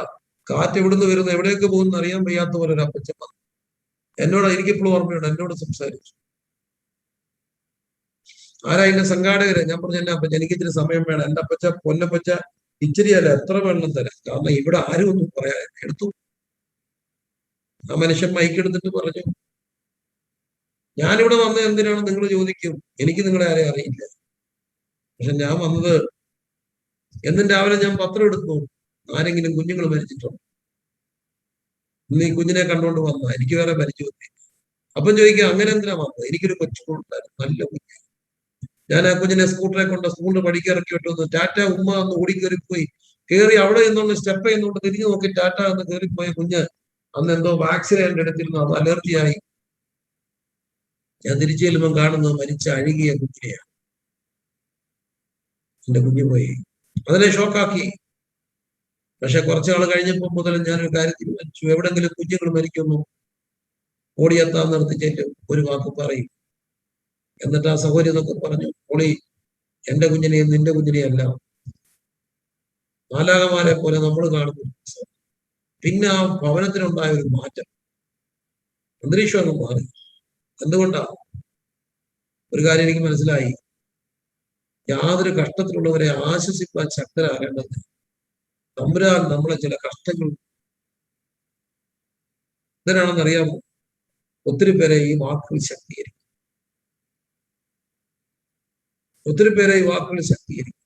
കാറ്റ് എവിടുന്ന് വരുന്നു, എവിടെയൊക്കെ പോകുന്നു അറിയാൻ വയ്യാത്ത പോലെ ഒരു അപ്പച്ചൻ വന്നു. എന്നോട് എനിക്കിപ്പോഴും ഓർമ്മയുണ്ട്. എന്നോട് സംസാരിച്ചു. ആരാ എന്റെ സംഘാടകര്? ഞാൻ പറഞ്ഞു എന്റെ അപ്പച്ച, എനിക്ക് ഇച്ചിരി സമയം വേണം. എന്റെ അപ്പച്ച പൊന്നപ്പച്ച ഇച്ചിരിയല്ല, എത്ര വെള്ളം തരാം. കാരണം ഇവിടെ ആരും ഒന്നും പറയാ എടുത്തു. ആ മനുഷ്യൻ മൈക്കെടുത്തിട്ട് പറഞ്ഞു, ഞാനിവിടെ വന്നത് എന്തിനാണ് നിങ്ങൾ ചോദിക്കും. എനിക്ക് നിങ്ങളെ ആരെയും അറിയില്ല. പക്ഷെ ഞാൻ വന്നത് എന്നും രാവിലെ ഞാൻ പത്രം എടുത്തു. ആരെങ്കിലും കുഞ്ഞുങ്ങൾ മരിച്ചിട്ടുണ്ടോ? ഇന്ന് ഈ കുഞ്ഞിനെ കണ്ടുകൊണ്ട് വന്ന എനിക്ക് വേറെ പരിചയമില്ല. അപ്പം ചോദിക്കുക അങ്ങനെ എന്തിനാ വന്നത്? എനിക്കൊരു കൊച്ചുണ്ടായിരുന്നു, നല്ല കുഞ്ഞ്. ഞാൻ ആ കുഞ്ഞിനെ സ്കൂട്ടറെ കൊണ്ട് സ്കൂളിൽ പഠിക്കാൻ ഇറക്കി വിട്ടു. ടാറ്റ ഉമ്മ എന്ന് ഓടിക്കേറിപ്പോയി. കയറി അവിടെ നിന്നുകൊണ്ട് സ്റ്റെപ്പ് ചെയ്യുന്നുണ്ട്. തിരിഞ്ഞു നോക്കി ടാറ്റ എന്ന് കയറിപ്പോയ കുഞ്ഞ് അന്ന് എന്തോ വാക്സിൻ എന്റെ എടുത്തിരുന്നു. അത് അലർജിയായി. ഞാൻ തിരിച്ചു ചെല്ലുമ്പോൾ കാണുന്നത് മരിച്ച അഴുകിയ കുഞ്ഞിനെയാണ്. എന്റെ കുഞ്ഞു പോയി. അതിനെ ഷോക്കാക്കി. പക്ഷെ കുറച്ചാൾ കഴിഞ്ഞപ്പോൾ മുതൽ ഞാനൊരു കാര്യം തീരുമാനിച്ചു. എവിടെങ്കിലും കുഞ്ഞുങ്ങൾ മരിക്കുന്നു, ഓടിയെത്താൻ നിർത്തിച്ചേറ്റും ഒരു വാക്ക് പറയും. എന്നിട്ട് ആ സഹോദരി എന്നൊക്കെ പറഞ്ഞു, ഓളി എന്റെ കുഞ്ഞിനെയും നിന്റെ കുഞ്ഞിനെയും അല്ല, മാലാകമാരെ പോലെ നമ്മൾ കാണുന്നു. പിന്നെ ആ ഭവനത്തിനുണ്ടായ ഒരു മാറ്റം, അന്തരീക്ഷം അങ്ങ് മാറി. എന്തുകൊണ്ടാ? ഒരു കാര്യം എനിക്ക് മനസ്സിലായി. യാതൊരു കഷ്ടത്തിലുള്ളവരെ ആശ്വസിപ്പാൻ ശക്തരാകേണ്ടത് തമ്പുരാൻ നമ്മളെ ചില കഷ്ടങ്ങൾ എന്തിനാണെന്നറിയാമോ? ഒത്തിരി പേരെ ഈ വാക്കുകൾ ശക്തീകരിക്കും. ഒത്തിരി പേരെ ഈ വാക്കുകൾ ശക്തീകരിക്കും.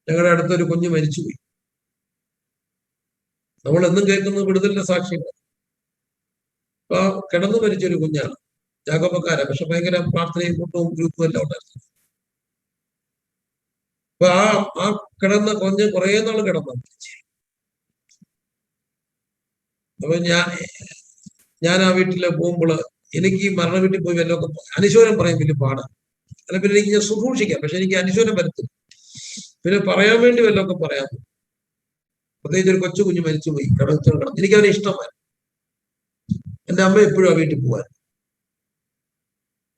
ഞങ്ങളുടെ അടുത്തൊരു കുഞ്ഞ് മരിച്ചുപോയി. നമ്മൾ എന്നും കേൾക്കുന്നത് വിടുതലിന്റെ സാക്ഷ്യങ്ങൾ. അപ്പൊ ആ കിടന്നു മരിച്ചൊരു കുഞ്ഞാണ്, ജാക്കോബക്കാരാ, പക്ഷെ ഭയങ്കര പ്രാർത്ഥനയും കൂട്ടവും ഗ്രൂപ്പും എല്ലാം ഉണ്ടായിരുന്നു. അപ്പൊ ആ കിടന്ന കുഞ്ഞ് കുറെ നാൾ കിടന്നു. അപ്പൊ ഞാൻ ആ വീട്ടില് പോകുമ്പോൾ എനിക്ക് ഈ മരണ വീട്ടിൽ പോയി വല്ലതൊക്കെ അനുശോചനം പറയാൻ വലിയ പാടാണ്. അല്ല പിന്നെ എനിക്ക് ഞാൻ ശുശ്രൂഷിക്കാം, പക്ഷെ എനിക്ക് അനുശോചനം വരത്തില്ല. പിന്നെ പറയാൻ വേണ്ടി വല്ലതൊക്കെ പറയാം. പ്രത്യേകിച്ച് ഒരു കൊച്ചു കുഞ്ഞ് മരിച്ചുപോയി കിടന്നു, എനിക്കതിനെ ഇഷ്ടമായി. എന്റെ അമ്മ എപ്പോഴും ആ വീട്ടിൽ പോവാൻ.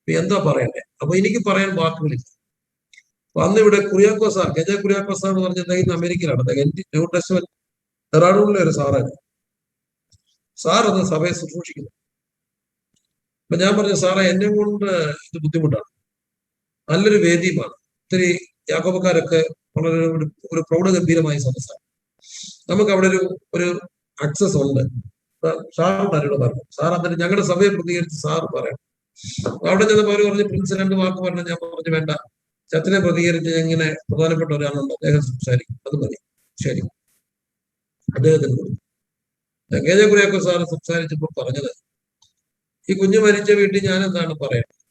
എന്താ പറയണ്ടേ? അപ്പൊ എനിക്ക് പറയാൻ വാക്കുകളില്ല. അപ്പൊ അന്ന് ഇവിടെ കുര്യാക്കോസ, ഗജ കുര്യാക്കോസ എന്ന് പറഞ്ഞ അദ്ദേഹം അമേരിക്കയിലാണ്. ന്യൂ ടെസ്റ്റ്മെന്റ് ഡെറാഡൂണിലെ ഒരു സാറാണ്. സാർ അന്ന് സഭയെ ശുശ്രൂഷിക്കുന്നു. അപ്പൊ ഞാൻ പറഞ്ഞു, സാറേ എന്നെ കൊണ്ട് ഇത് ബുദ്ധിമുട്ടാണ്, നല്ലൊരു വേദിയുമാണ്, ഒത്തിരി യാക്കോബക്കാരൊക്കെ വളരെ ഒരു പ്രൗഢഗംഭീരമായ സംസ്ഥാനം, നമുക്ക് അവിടെ ഒരു അക്സസ് ഉണ്ട്. സാറിന് അറിയുടെ പറഞ്ഞു. സാർ എന്നിട്ട് ഞങ്ങളുടെ സഭയെ പ്രതികരിച്ച് സാർ പറയണം. അവിടെ ചെന്നപ്പോ അവര് പറഞ്ഞു, പ്രിൻസ് രണ്ട് വാക്ക് പറഞ്ഞു. ഞാൻ പറഞ്ഞു വേണ്ട, ചത്തിനെ പ്രതികരിച്ച് ഇങ്ങനെ പ്രധാനപ്പെട്ട ഒരാളുണ്ട്, അദ്ദേഹം സംസാരിക്കും, അത് മതി. ശരി, അദ്ദേഹത്തിന് കൊടുത്തു. കെ ജെ കുര്യാക്കോ സാറ് സംസാരിച്ചപ്പോൾ പറഞ്ഞത്, ഈ കുഞ്ഞ് മരിച്ച വീട്ടിൽ ഞാൻ എന്താണ് പറയുന്നത്,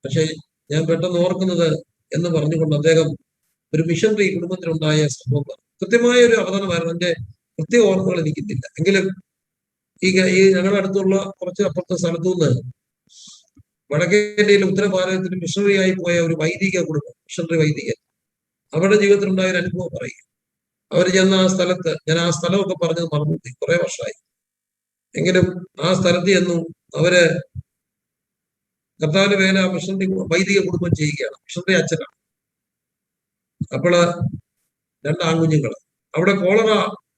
പക്ഷെ ഞാൻ പെട്ടെന്ന് ഓർക്കുന്നത് എന്ന് പറഞ്ഞുകൊണ്ട് അദ്ദേഹം ഒരു മിഷണറി കുടുംബത്തിലുണ്ടായ സംഭവം കൃത്യമായ ഒരു അവതരണമായിരുന്നു. എന്റെ കൃത്യ ഓർമ്മകൾ എനിക്കില്ല. എങ്കിലും ഈ ഞങ്ങളുടെ അടുത്തുള്ള കുറച്ച് അപ്പുറത്തെ സ്ഥലത്തു നിന്ന് വടക്കേന്ത്യയിലെ ഉത്തരഭാരതത്തിൽ മിഷണറി ആയി പോയ ഒരു വൈദിക കുടുംബം, മിഷണറി വൈദികൻ, അവരുടെ ജീവിതത്തിലുണ്ടായ ഒരു അനുഭവം പറയും. അവർ ചെന്ന ആ സ്ഥലത്ത്, ഞാൻ ആ സ്ഥലമൊക്കെ പറഞ്ഞത് മറന്നുപോയി, കുറെ വർഷമായി. എങ്കിലും ആ സ്ഥലത്ത് ചെന്നു അവര് കർത്താവിന്റെ വേല മിഷണറി വൈദിക കുടുംബം ചെയ്യുകയാണ്. മിഷണറി അച്ഛനാണ്. അപ്പോള് രണ്ട് ആൺകുഞ്ഞുങ്ങൾ, അവിടെ കോളറ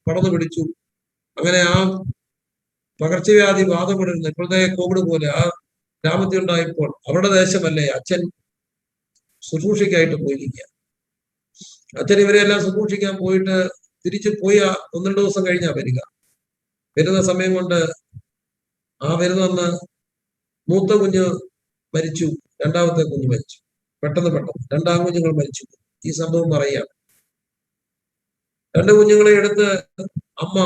പടർന്നു പിടിച്ചു. അങ്ങനെ ആ പകർച്ചവ്യാധി ബാധപ്പെടുന്ന ഇപ്പോഴത്തെ കോവിഡ് പോലെ ആ ഗ്രാമത്തിൽ ഉണ്ടായപ്പോൾ അവരുടെ ദേശമല്ലേ, അച്ഛൻ ശുശ്രൂഷയ്ക്കായിട്ട് പോയിരിക്കുക. അച്ഛൻ ഇവരെല്ലാം ശുശ്രൂഷിക്കാൻ പോയിട്ട് തിരിച്ചു പോയി 1-2 ദിവസം കഴിഞ്ഞാ വരിക. വരുന്ന സമയം കൊണ്ട് വരുന്ന മൂത്ത കുഞ്ഞ് മരിച്ചു, രണ്ടാമത്തെ കുഞ്ഞ് മരിച്ചു. പെട്ടെന്ന് രണ്ടാൺകുഞ്ഞുങ്ങൾ മരിച്ചു. ഈ സംഭവം പറയുകയാണ്. രണ്ട് കുഞ്ഞുങ്ങളെ എടുത്ത് അമ്മ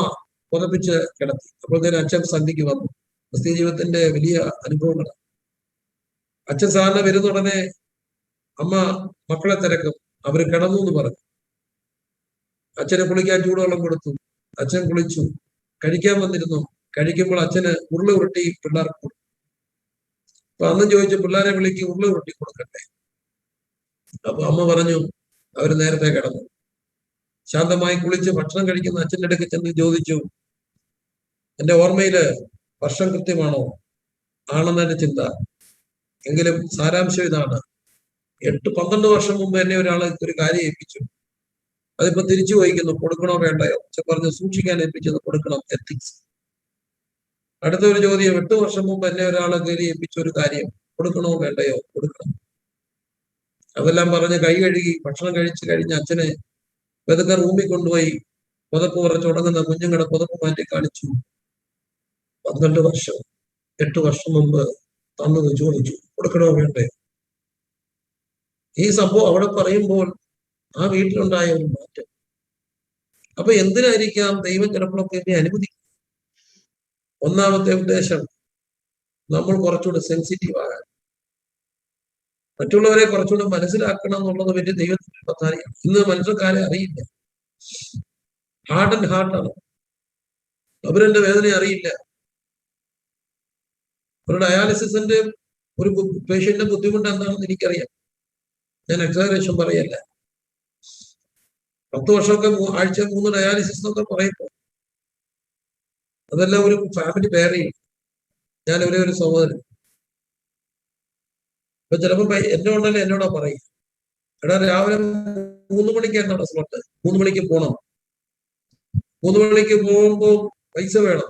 പുതപ്പിച്ച് കിടത്തി. അപ്പോഴത്തേനും അച്ഛൻ സന്ധിക്ക് വന്നു. ക്രിസ്ത്യ ജീവിതത്തിന്റെ വലിയ അനുഭവങ്ങളാണ്. അച്ഛൻ സാറിന് വരുന്ന ഉടനെ അമ്മ മക്കളെ തിരക്കും. അവര് കിടന്നു എന്ന് പറഞ്ഞു. അച്ഛനെ കുളിക്കാൻ ചൂടുവെള്ളം കൊടുത്തു. അച്ഛൻ കുളിച്ചു. കഴിക്കാൻ വന്നിരുന്നു. കഴിക്കുമ്പോൾ അച്ഛന് ഉരുള ഉരുട്ടി പിള്ളേർക്ക് കൊടുത്തു. അപ്പൊ അന്നും ചോദിച്ചു, പിള്ളേരെ വിളിക്ക്, ഉരുള ഉരുട്ടി കൊടുക്കട്ടെ. അപ്പൊ അമ്മ പറഞ്ഞു അവര് നേരത്തെ കിടന്നു. ശാന്തമായി കുളിച്ച് ഭക്ഷണം കഴിക്കുന്ന അച്ഛൻ്റെ അടുക്ക് ചെന്ന് ചോദിച്ചു, എന്റെ ഓർമ്മയില് വർഷം കൃത്യമാണോ? ആണെന്നെ ചിന്ത. എങ്കിലും സാരാംശം ഇതാണ്, 8-12 വർഷം മുമ്പ് എന്നെ ഒരാൾ ഒരു കാര്യം ഏൽപ്പിച്ചു. അതിപ്പോ തിരിച്ചു വഹിക്കുന്നു, കൊടുക്കണോ വേണ്ടയോ? അച്ഛൻ പറഞ്ഞു, സൂക്ഷിക്കാൻ ഏൽപ്പിച്ചത് കൊടുക്കണം, എത്തിക്സ്. അടുത്ത ഒരു ചോദ്യം, 8 വർഷം മുമ്പ് എന്നെ ഒരാൾ കയറി ഏൽപ്പിച്ച ഒരു കാര്യം കൊടുക്കണോ വേണ്ടയോ? കൊടുക്കണം. അതെല്ലാം പറഞ്ഞ് കൈ കഴുകി ഭക്ഷണം കഴിച്ചു കഴിഞ്ഞ അച്ഛനെ വെതുക്കെ റൂമിൽ കൊണ്ടുപോയി പുതപ്പ് കുറച്ച് ഉടങ്ങുന്ന കുഞ്ഞുങ്ങളുടെ പുതപ്പ് മാറ്റി കാണിച്ചു. 12 വർഷം, 8 വർഷം മുമ്പ് തന്നത് ചോദിച്ചു, കൊടുക്കണോ വേണ്ടേ? ഈ സംഭവം അവിടെ പറയുമ്പോൾ ആ വീട്ടിലുണ്ടായ ഒരു മാറ്റം. അപ്പൊ എന്തിനായിരിക്കാം ദൈവം ചിലപ്പോഴൊക്കെ എന്നെ അനുവദിക്കും? ഒന്നാമത്തെ ഉദ്ദേശം, നമ്മൾ കുറച്ചുകൂടെ സെൻസിറ്റീവ് ആകാൻ, മറ്റുള്ളവരെ കുറച്ചുകൂടെ മനസ്സിലാക്കണം എന്നുള്ളത് വലിയ ദൈവത്തിന്റെ പദ്ധതിയാണ്. ഇന്ന് മനുഷ്യക്കാരെ അറിയില്ല. ഹാർഡ് ആൻഡ് ഹാർട്ടാണ്. അവരെന്റെ വേദന അറിയില്ല. ഒരു ഡയാലിസിന്റെ ഒരു പേഷ്യന്റിന്റെ ബുദ്ധിമുട്ട് എന്താണെന്ന് എനിക്കറിയാം. ഞാൻ എക്സാഗറേഷൻ പറയല്ല. 10 വർഷമൊക്കെ ആഴ്ച 3 ഡയാലിസിസ് എന്നൊക്കെ പറയുമ്പോൾ അതെല്ലാം ഒരു ഫാമിലി ബെയർ ചെയ്യും. ഞാൻ ഒരേ ഒരു സഹോദരൻ. അപ്പൊ ചിലപ്പോ എന്നെ ഉണ്ടല്ലോ എന്നോടാ പറയും, എടാ രാവിലെ 3 മണിക്ക് എന്താണ് സ്ലോട്ട്, 3 മണിക്ക് പോകണം, 3 മണിക്ക് പോകുമ്പോ പൈസ വേണം,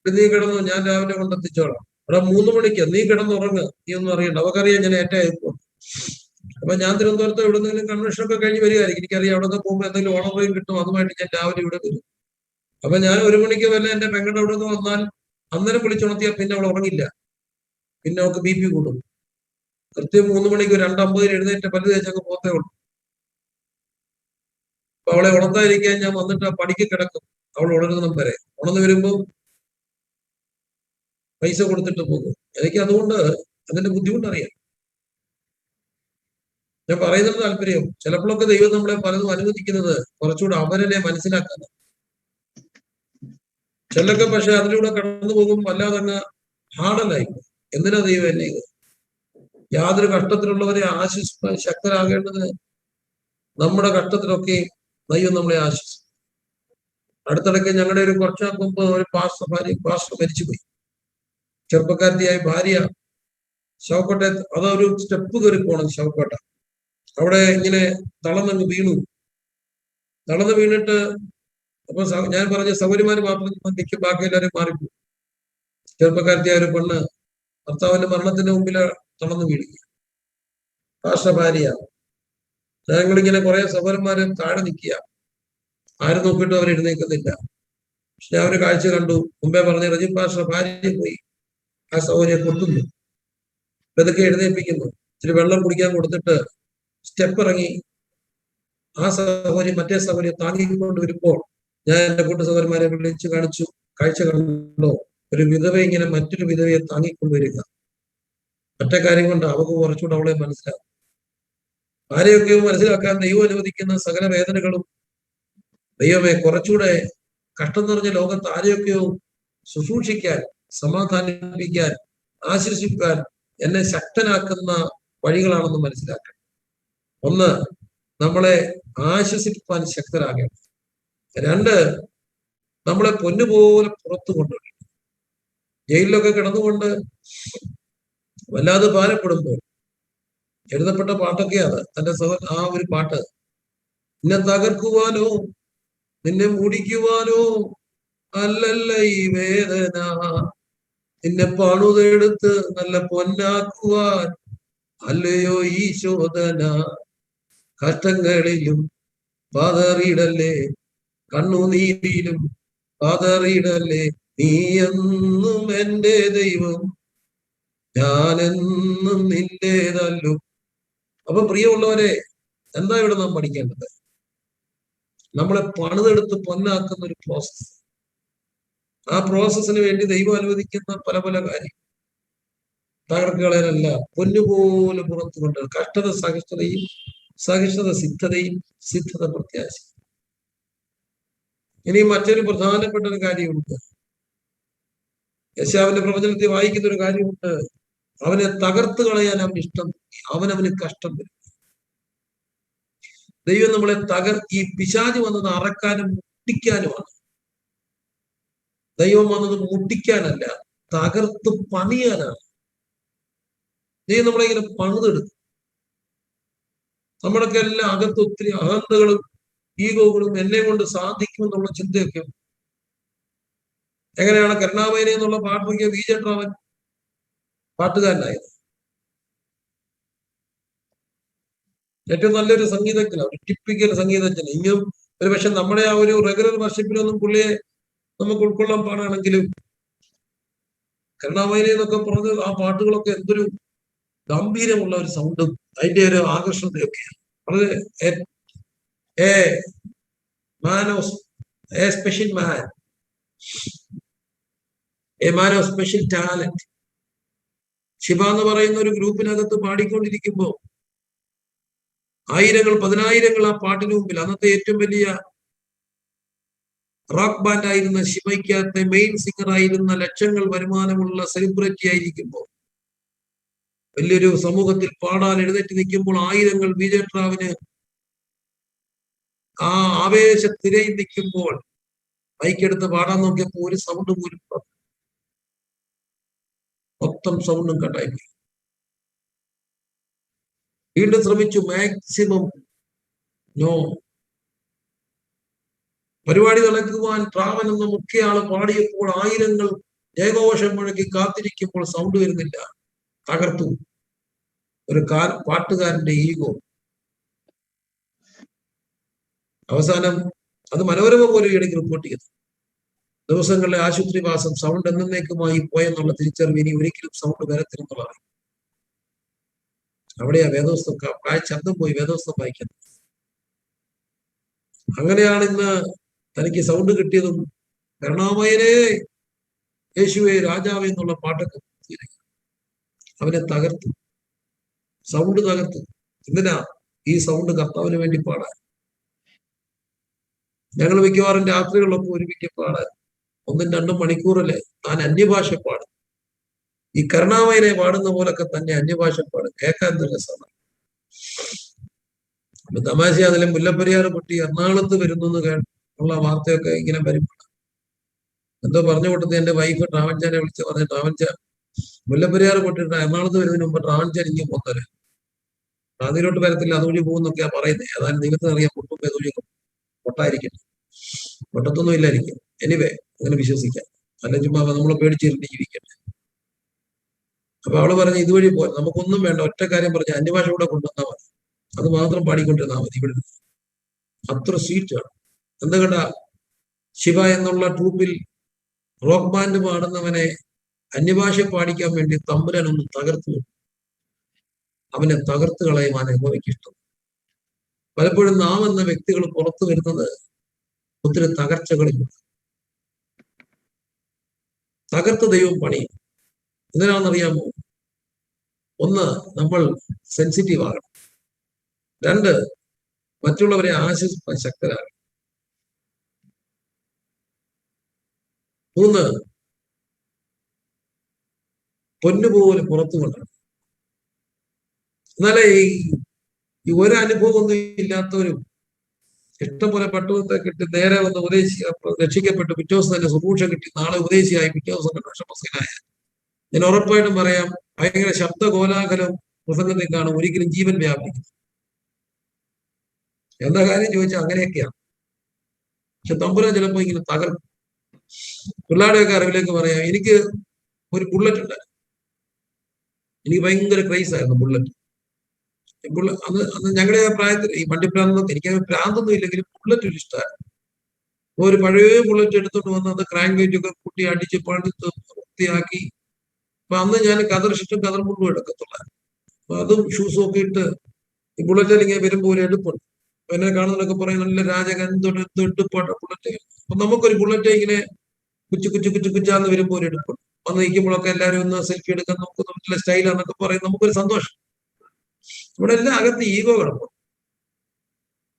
നീ കിടന്നു, ഞാൻ രാവിലെ കൊണ്ടെത്തിച്ചോളാം. എടാ 3 മണിക്ക് നീ കിടന്നുറങ്ങ്, നീ ഒന്നും അറിയണ്ട, അവർക്കറിയാം ഞാൻ ഏറ്റവും. അപ്പൊ ഞാൻ തിരുവനന്തപുരത്ത് എവിടെന്നെങ്കിലും കൺവെൻഷൻ ഒക്കെ കഴിഞ്ഞ് വരികയായിരിക്കും. എനിക്കറിയാം അവിടെ നിന്ന് പോകുമ്പോൾ എന്തെങ്കിലും ഓണറേയും കിട്ടും, അതുമായിട്ട് ഞാൻ രാവിലെ ഇവിടെ വരും. അപ്പൊ ഞാൻ 1 മണിക്ക് വല്ല എന്റെ പെങ്ങളുടെ അവിടെ നിന്ന് വന്നാൽ അന്നേരം വിളിച്ചുണർത്തിയാൽ പിന്നെ അവൾ ഉറങ്ങില്ല, പിന്നെ അവൾക്ക് BP കൂടും. കൃത്യം 3 മണിക്ക് 2:50 എഴുന്നേറ്റ് പല്ല് തേച്ചൊക്കെ പോത്തേ ഉള്ളൂ. അപ്പൊ അവളെ ഉണർത്താതിരിക്കാൻ ഞാൻ വന്നിട്ട് പടിക്ക് കിടക്കും, അവൾ ഉണരുന്ന വരെ. ഉണർന്നു വരുമ്പോൾ പൈസ കൊടുത്തിട്ട് പോകും. എനിക്ക് അതുകൊണ്ട് അതിന്റെ ബുദ്ധിമുട്ടറിയാം. ഞാൻ പറയുന്നത് താല്പര്യം, ചിലപ്പോഴൊക്കെ ദൈവം നമ്മളെ പലതും അനുവദിക്കുന്നത് കുറച്ചുകൂടെ അവരെ മനസ്സിലാക്കാൻ. ചിലൊക്കെ പക്ഷെ അതിലൂടെ കടന്നു പോകും വല്ലാതങ്ങ് ഹാർഡനായി. എന്തിനാ ദൈവം എന്നെ ഇത്? യാതൊരു കഷ്ടത്തിലുള്ളവരെ ആശ്വസിപ്പാൻ ശക്തരാകേണ്ടത് നമ്മുടെ കഷ്ടത്തിലൊക്കെ ദൈവം നമ്മളെ ആശ്വസിക്കും. അടുത്തിടയ്ക്ക് ഞങ്ങളുടെ ഒരു കുറച്ചാൾക്ക് മുമ്പ് ഒരു പാസ്റ്റർ മരിച്ചുപോയി. ചെറുപ്പക്കാരത്തിയായ ഭാര്യ ശവക്കോട്ടയത്ത്, അതൊരു സ്റ്റെപ്പ് കയറി പോണം ശവക്കോട്ട. അവിടെ ഇങ്ങനെ തളർന്നങ്ങ് വീണു. തളർന്ന് വീണിട്ട് അപ്പൊ ഞാൻ പറഞ്ഞ സൗകര്യമാര് മാത്രം നിൽക്കും, ബാക്കി എല്ലാവരും മാറിപ്പോയി. ചെറുപ്പക്കാരത്തിയായ ഒരു പെണ്ണ് ഭർത്താവിന്റെ മരണത്തിന്റെ മുമ്പിൽ തളർന്നു വീഴുക. പാസ്റ്റർ ഭാര്യ. ഞങ്ങളിങ്ങനെ കുറെ സഹോദരന്മാര് താഴെ നിൽക്കുക. ആരും നോക്കിയിട്ട് അവർ എഴുന്നേൽക്കുന്നില്ല. പക്ഷെ ഞാൻ ഒരു കാഴ്ച കണ്ടു. മുമ്പേ പറഞ്ഞ റജി പാസ്റ്റർ ഭാര്യ പോയി ആ സഹോദരിയെ കൊട്ടുന്നു. ഇതൊക്കെ എഴുന്നേൽപ്പിക്കുന്നു. ഇച്ചിരി വെള്ളം കുടിക്കാൻ കൊടുത്തിട്ട് സ്റ്റെപ്പ് ഇറങ്ങി ആ സഹോദരി മറ്റേ സഹോദരിയെ താങ്ങിക്കൊണ്ട് വരുമ്പോൾ ഞാൻ എന്റെ കൂട്ട സഹോദരന്മാരെ വിളിച്ചു കാണിച്ചു. കാഴ്ച കണ്ടോ? ഒരു വിധവ ഇങ്ങനെ മറ്റൊരു വിധവയെ താങ്ങിക്കൊണ്ടുവരിക. മറ്റേ കാര്യം കൊണ്ട് അവർക്ക് കുറച്ചുകൂടെ അവളെ മനസ്സിലാക്കും. ആരെയൊക്കെ മനസ്സിലാക്കാൻ ദൈവം അനുവദിക്കുന്ന സകല വേദനകളും ദൈവമേ കുറച്ചുകൂടെ കഷ്ടം നിറഞ്ഞ ലോകത്ത് ആരെയൊക്കെയോ ശുശ്രൂഷിക്കാൻ, സമാധാനിപ്പിക്കാൻ, ആശ്വസിപ്പിക്കാൻ എന്നെ ശക്തനാക്കുന്ന വഴികളാണെന്ന് മനസ്സിലാക്കണം. ഒന്ന്, നമ്മളെ ആശ്വസിപ്പിക്കാൻ ശക്തരാകണം. രണ്ട്, നമ്മളെ പൊന്നുപോലെ പുറത്തു കൊണ്ടുവരണം. ജയിലിലൊക്കെ കിടന്നുകൊണ്ട് വല്ലാതെ ഭാരപ്പെടുമ്പോൾ എഴുതപ്പെട്ട പാട്ടൊക്കെയാണ് തന്റെ ആ ഒരു പാട്ട്. നിന്നെ തകർക്കുവാനോ നിന്നെ മുടിക്കുവാനോ അല്ലല്ല ഈ വേദന, നിന്നെ പണുതെടുത്ത് നല്ല പൊന്നാക്കുവാൻ അല്ലയോ ഈ ശോധന. കഷ്ടങ്ങളിലും പതറിയിടല്ലേ, കണ്ണുനീരിലും പതറിയിടല്ലേ, നീ എന്നും എന്റെ ദൈവം, ഞാനെന്നും നിന്റേതല്ലോ. അപ്പൊ പ്രിയമുള്ളവരെ, എന്താ ഇവിടെ നാം പഠിക്കേണ്ടത്? നമ്മളെ പണിതെടുത്ത് പൊന്നാക്കുന്ന ഒരു പ്രോസസ്. ആ പ്രോസസ്സിന് വേണ്ടി ദൈവം അനുവദിക്കുന്ന പല പല കാര്യം തകർക്കുകളല്ല, പൊന്നുപോലെ പുറത്തു കൊണ്ട് കഷ്ടത സഹിഷ്ണുതയും, സഹിഷ്ണുത സിദ്ധതയും, സിദ്ധത പ്രത്യാശ. ഇനി മറ്റൊരു പ്രധാനപ്പെട്ട ഒരു കാര്യമുണ്ട്. യെശയ്യാവിന്റെ പ്രവചനത്തിൽ വായിക്കുന്ന ഒരു കാര്യമുണ്ട്. അവനെ തകർത്ത് കളയാൻ അവന് ഇഷ്ടം, അവനവന് കഷ്ടം വരും. ദൈവം നമ്മളെ ഈ പിശാച് വന്നത് അറക്കാനും മുട്ടിക്കാനുമാണ്. ദൈവം വന്നത് മുട്ടിക്കാനല്ല, തകർത്ത് പണിയാനാണ്. ദൈവം നമ്മളെ ഇങ്ങനെ പണിതെടുക്കും. നമ്മളൊക്കെ എല്ലാം അകത്ത് ഒത്തിരി അഹന്തകളും ഈഗോകളും എന്നെ കൊണ്ട് സാധിക്കുമെന്നുള്ള ചിന്തയൊക്കെ. എങ്ങനെയാണ് കരുണാമയനെ എന്നുള്ള പാട്ടിലേക്ക് വിജയട്രാവൻ പാട്ടുകാരനായത്? ഏറ്റവും നല്ലൊരു സംഗീതജ്ഞനാണ്, ഒരു ടിപ്പിക്കൽ സംഗീതജ്ഞൻ. ഇനിയും ഒരു പക്ഷെ നമ്മുടെ ആ ഒരു റെഗുലർ വർഷിപ്പിലൊന്നും പുള്ളിയെ നമുക്ക് ഉൾക്കൊള്ളാൻ പാടാണെങ്കിലും കരുണാമയനെ എന്നൊക്കെ പറഞ്ഞ് ആ പാട്ടുകളൊക്കെ എന്തൊരു ഗംഭീരമുള്ള ഒരു സൗണ്ടും അതിന്റെ ഒരു ആകർഷണതയൊക്കെയാണ്. അത് special man, a man of special talent. Shiva എന്ന് പറയുന്ന ഒരു ഗ്രൂപ്പിനകത്ത് പാടിക്കൊണ്ടിരിക്കുമ്പോൾ ആയിരങ്ങൾ പതിനായിരങ്ങൾ ആ പാട്ടിന് മുമ്പിൽ, അന്നത്തെ ഏറ്റവും വലിയ റോക്ക് ബാൻഡ് ആയിരുന്ന ശിവയ്ക്കകത്തെ മെയിൻ സിംഗർ ആയിരുന്ന, ലക്ഷങ്ങൾ വരുമാനമുള്ള സെലിബ്രിറ്റി ആയിരിക്കുമ്പോൾ, വലിയൊരു സമൂഹത്തിൽ പാടാൻ എഴുന്നേറ്റ് നിൽക്കുമ്പോൾ ആയിരങ്ങൾ വിജയട്രാവിന് ആ ആവേശത്തിരയിൽ നിൽക്കുമ്പോൾ മൈക്കെടുത്ത് പാടാൻ നോക്കിയപ്പോൾ ഒരു സൗണ്ട് പോലും, മൊത്തം സൗണ്ടും കട്ടായി. വീണ്ടും ശ്രമിച്ചു, മാക്സിമം നോ. പരിപാടി നടക്കുവാൻ ട്രാവൻ എന്ന മുഖ്യ ആള് പാടിയപ്പോൾ ആയിരങ്ങൾ ജയഘോഷം മുഴക്കി കാത്തിരിക്കുമ്പോൾ സൗണ്ട് വരുന്നില്ല. തകർത്തു ഒരു പാട്ടുകാരന്റെ ഈഗോ. അവസാനം അത് മനോരമ പോലെ ഇടയ്ക്ക് റിപ്പോർട്ട് ചെയ്തു, ദിവസങ്ങളിലെ ആശുപത്രിവാസം സൗണ്ട് എന്നേക്കുമായി പോയെന്നുള്ള തിരിച്ചറിവ്, ഇനി ഒരിക്കലും സൗണ്ട് വരത്തില്ലെന്നുള്ളതാണ്. അവിടെയാ വേദോസ്തം ശബ്ദം പോയി വേദോസ്തം വായിക്കുന്നത്. അങ്ങനെയാണ് ഇന്ന് തനിക്ക് സൗണ്ട് കിട്ടിയതും കരുണാമയനെ യേശുവെ രാജാവ് എന്നുള്ള പാട്ടൊക്കെ അവനെ തകർത്തു, സൗണ്ട് തകർത്തു. എന്തിനാ ഈ സൗണ്ട്? കർത്താവിന് വേണ്ടി പാടാൻ. ഞങ്ങൾ മിക്കവാറും രാത്രികളിലൊക്കെ ഒരുമിച്ച് പാടാൻ 1-2 മണിക്കൂറല്ലേ താൻ അന്യഭാഷ പാടും. ഈ കരുണാമയനെ പാടുന്ന പോലൊക്കെ തന്നെ അന്യഭാഷ പാടും. കേൾക്കാൻ എന്ത് രസമാണ്. തമാശ അതിലെ മുല്ലപ്പെരിയാർ പൊട്ടി എറണാകുളത്ത് വരുന്നു ഉള്ള വാർത്തയൊക്കെ ഇങ്ങനെ വരുമ്പോൾ എന്തോ പറഞ്ഞു കൊടുത്ത് എന്റെ വൈഫ് ട്രാവൻചാനെ വിളിച്ച് പറഞ്ഞു, ട്രാവൻചാൻ മുല്ലപ്പെരിയാർ പൊട്ടിട്ട് എറണാകുളത്ത് വരുന്നതിന് മുമ്പ് ട്രാവൻചാൻ ഇങ്ങനെ പോന്നല്ലേ, അതിലോട്ട് വരത്തില്ല, അതുവഴി പോകുന്നൊക്കെയാ പറയുന്നത്. ഏതായാലും ദൈവത്തിന് അറിയാം, പൊട്ടുമ്പോ ഏതുവഴി പൊട്ടായിരിക്കട്ടെ, പൊട്ടത്തൊന്നും ഇല്ലായിരിക്കും. എനിവേ അങ്ങനെ വിശ്വസിക്കാം, അല്ല ചുമ്മാ നമ്മളെ പേടിച്ചിരുന്ന് ജീവിക്കട്ടെ. അപ്പൊ അവള് പറഞ്ഞു ഇതുവഴി പോയി, നമുക്കൊന്നും വേണ്ട, ഒറ്റ കാര്യം പറഞ്ഞ അന്യഭാഷ കൂടെ കൊണ്ടുവന്നാൽ മതി, അത് മാത്രം പാടിക്കൊണ്ടിരുന്നാൽ മതി. ഇവിടെ അത്ര സ്വീറ്റാണ്. എന്താ കേട്ടാ, ശിവ എന്നുള്ള ട്രൂപ്പിൽ റോക്ക് ബാൻഡ് പാടുന്നവനെ അന്യഭാഷ പാടിക്കാൻ വേണ്ടി തമ്പുരാൻ ഒന്ന് തകർത്തു. അവനെ തകർത്ത് കളയുവാൻ യഹോവയ്ക്ക്. പലപ്പോഴും നാം എന്ന വ്യക്തികൾ പുറത്തു വരുന്നത് ഒത്തിരി തകർച്ചകളിൽ. തകർത്ത് ദൈവം പണി. എന്തിനാണെന്നറിയാമോ? ഒന്ന്, നമ്മൾ സെൻസിറ്റീവ് ആകണം. 2, മറ്റുള്ളവരെ ആശ്വസിപ്പാൻ ശക്തരാകണം. 3, പൊന്നുപോലെ പുറത്തു കൊണ്ടുവരണം. എന്നാലേ ഈ ഒരു അനുഭവമൊന്നും ഇല്ലാത്തവരും ഇഷ്ടംപോലെ പട്ടുവത്തെ കിട്ടി നേരെ വന്ന് രക്ഷിക്കപ്പെട്ട് പിറ്റേ ദിവസം തന്നെ സുഭൂഷ കിട്ടി, നാളെ ഉപദേശിയായി, പിറ്റേ ദിവസം കണ്ടോഷമസ്കനായ, ഞാൻ ഉറപ്പായിട്ടും പറയാം, ഭയങ്കര ശബ്ദ കോലാഹലം പ്രസംഗത്തിൽ കാണും, ഒരിക്കലും ജീവൻ വ്യാപിക്കും. എന്താ കാര്യം ചോദിച്ചാൽ അങ്ങനെയൊക്കെയാണ്. പക്ഷെ തമ്പുരാൻ ചിലപ്പോ ഇങ്ങനെ തകർക്കും. പിള്ളേരുടെയൊക്കെ അറിവിലേക്ക് പറയാം, എനിക്ക് ഒരു ബുള്ളറ്റ് ഉണ്ടായിരുന്നു. എനിക്ക് ഭയങ്കര ക്രൈസ് ആയിരുന്നു ബുള്ളറ്റ്. അന്ന് ഞങ്ങളുടെ പ്രായത്തിൽ ഈ വണ്ടിപ്രാന്തൊന്നും എനിക്ക് പ്രാന്തൊന്നും ഇല്ലെങ്കിലും ബുള്ളറ്റ് ഒരു ഇഷ്ടമായിരുന്നു. ഒരു പഴയ ബുള്ളറ്റ് എടുത്തോണ്ട് വന്ന് അത് ക്രാങ്ക് വെയിറ്റൊക്കെ കുട്ടി അടിച്ച് പഴുത്ത് വൃത്തിയാക്കി. അപ്പൊ അന്ന് ഞാൻ കതർ ഷർട്ടും കതർ മുണ്ടും എടുക്കത്തുള്ളായിരുന്നു. അപ്പൊ അതും ഷൂസും ഒക്കെ ഇട്ട് ഈ ബുള്ളറ്റിൽ ഇങ്ങനെ വരുമ്പോൾ ഒരു എടുപ്പുണ്ട്. എന്നെ കാണുന്നതൊക്കെ പറയും നല്ല രാജകൻ എടുപ്പാണ് ബുള്ളറ്റ്. അപ്പൊ നമുക്കൊരു ബുള്ളറ്റ് ഇങ്ങനെ കുച്ചാന്ന് വരുമ്പോൾ ഒരു എടുപ്പുണ്ട്. വന്ന് നിൽക്കുമ്പോഴൊക്കെ എല്ലാവരും ഒന്ന് സെൽഫി എടുക്കാൻ നോക്കുന്നു, നല്ല സ്റ്റൈലാന്നൊക്കെ പറയും, നമുക്കൊരു സന്തോഷം. ഇവിടെ എല്ലാം അകത്ത് ഈഗോ കിടക്കും.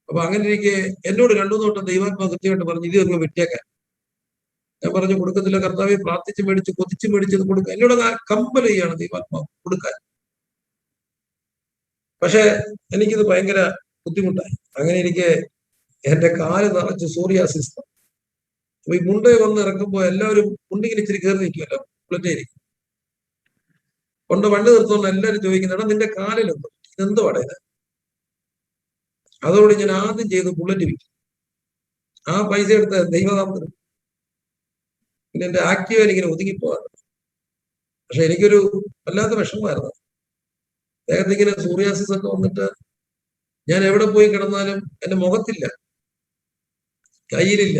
അപ്പൊ അങ്ങനെ ഇരിക്കെ എന്നോട് 2 വട്ടം ദൈവാത്മാ കൃത്യമായിട്ട് പറഞ്ഞു, ഇത് അങ്ങ് വിട്ടേക്കാൻ. ഞാൻ പറഞ്ഞു കൊടുക്കത്തില്ല കർത്താവെ, പ്രാർത്ഥിച്ച് മേടിച്ച് കൊതിച്ച് മേടിച്ചത് കൊടുക്കുക. എന്നോട് കമ്പൽ ചെയ്യാണ് ദൈവാത്മാ കൊടുക്കാൻ. പക്ഷെ എനിക്കിത് ഭയങ്കര ബുദ്ധിമുട്ടായി. അങ്ങനെ എനിക്ക് എന്റെ കാല് നിറച്ച് സോറിയാസിസ്. അപ്പൊ ഈ മുണ്ടേ വന്ന് ഇറക്കുമ്പോ എല്ലാവരും മുണ്ടിങ്ങനെ ഇച്ചിരി കയറി നിൽക്കുമല്ലോ, ബുള്ളറ്റേരിക്കും കൊണ്ട് വണ്ടി നിർത്തുന്ന എല്ലാവരും ചോദിക്കുന്നത്, നിന്റെ കാലിലെന്തോ, ഇതെന്തോ അടയത്. അതോട് ഞാൻ ആദ്യം ചെയ്ത് ബുള്ളറ്റ് വിൽക്കും. ആ പൈസ എടുത്ത് ദൈവനാമത്തിന് പിന്നെ എന്റെ ആക്റ്റീവായി ഇങ്ങനെ ഒതുങ്ങിപ്പോവാറ്. പക്ഷെ എനിക്കൊരു വല്ലാത്ത വിഷമമായിരുന്നു. അദ്ദേഹത്തിന് ഇങ്ങനെ സൂറിയാസിസ് ഒക്കെ വന്നിട്ട് ഞാൻ എവിടെ പോയി കിടന്നാലും എന്റെ മുഖത്തില്ല, കയ്യിലില്ല,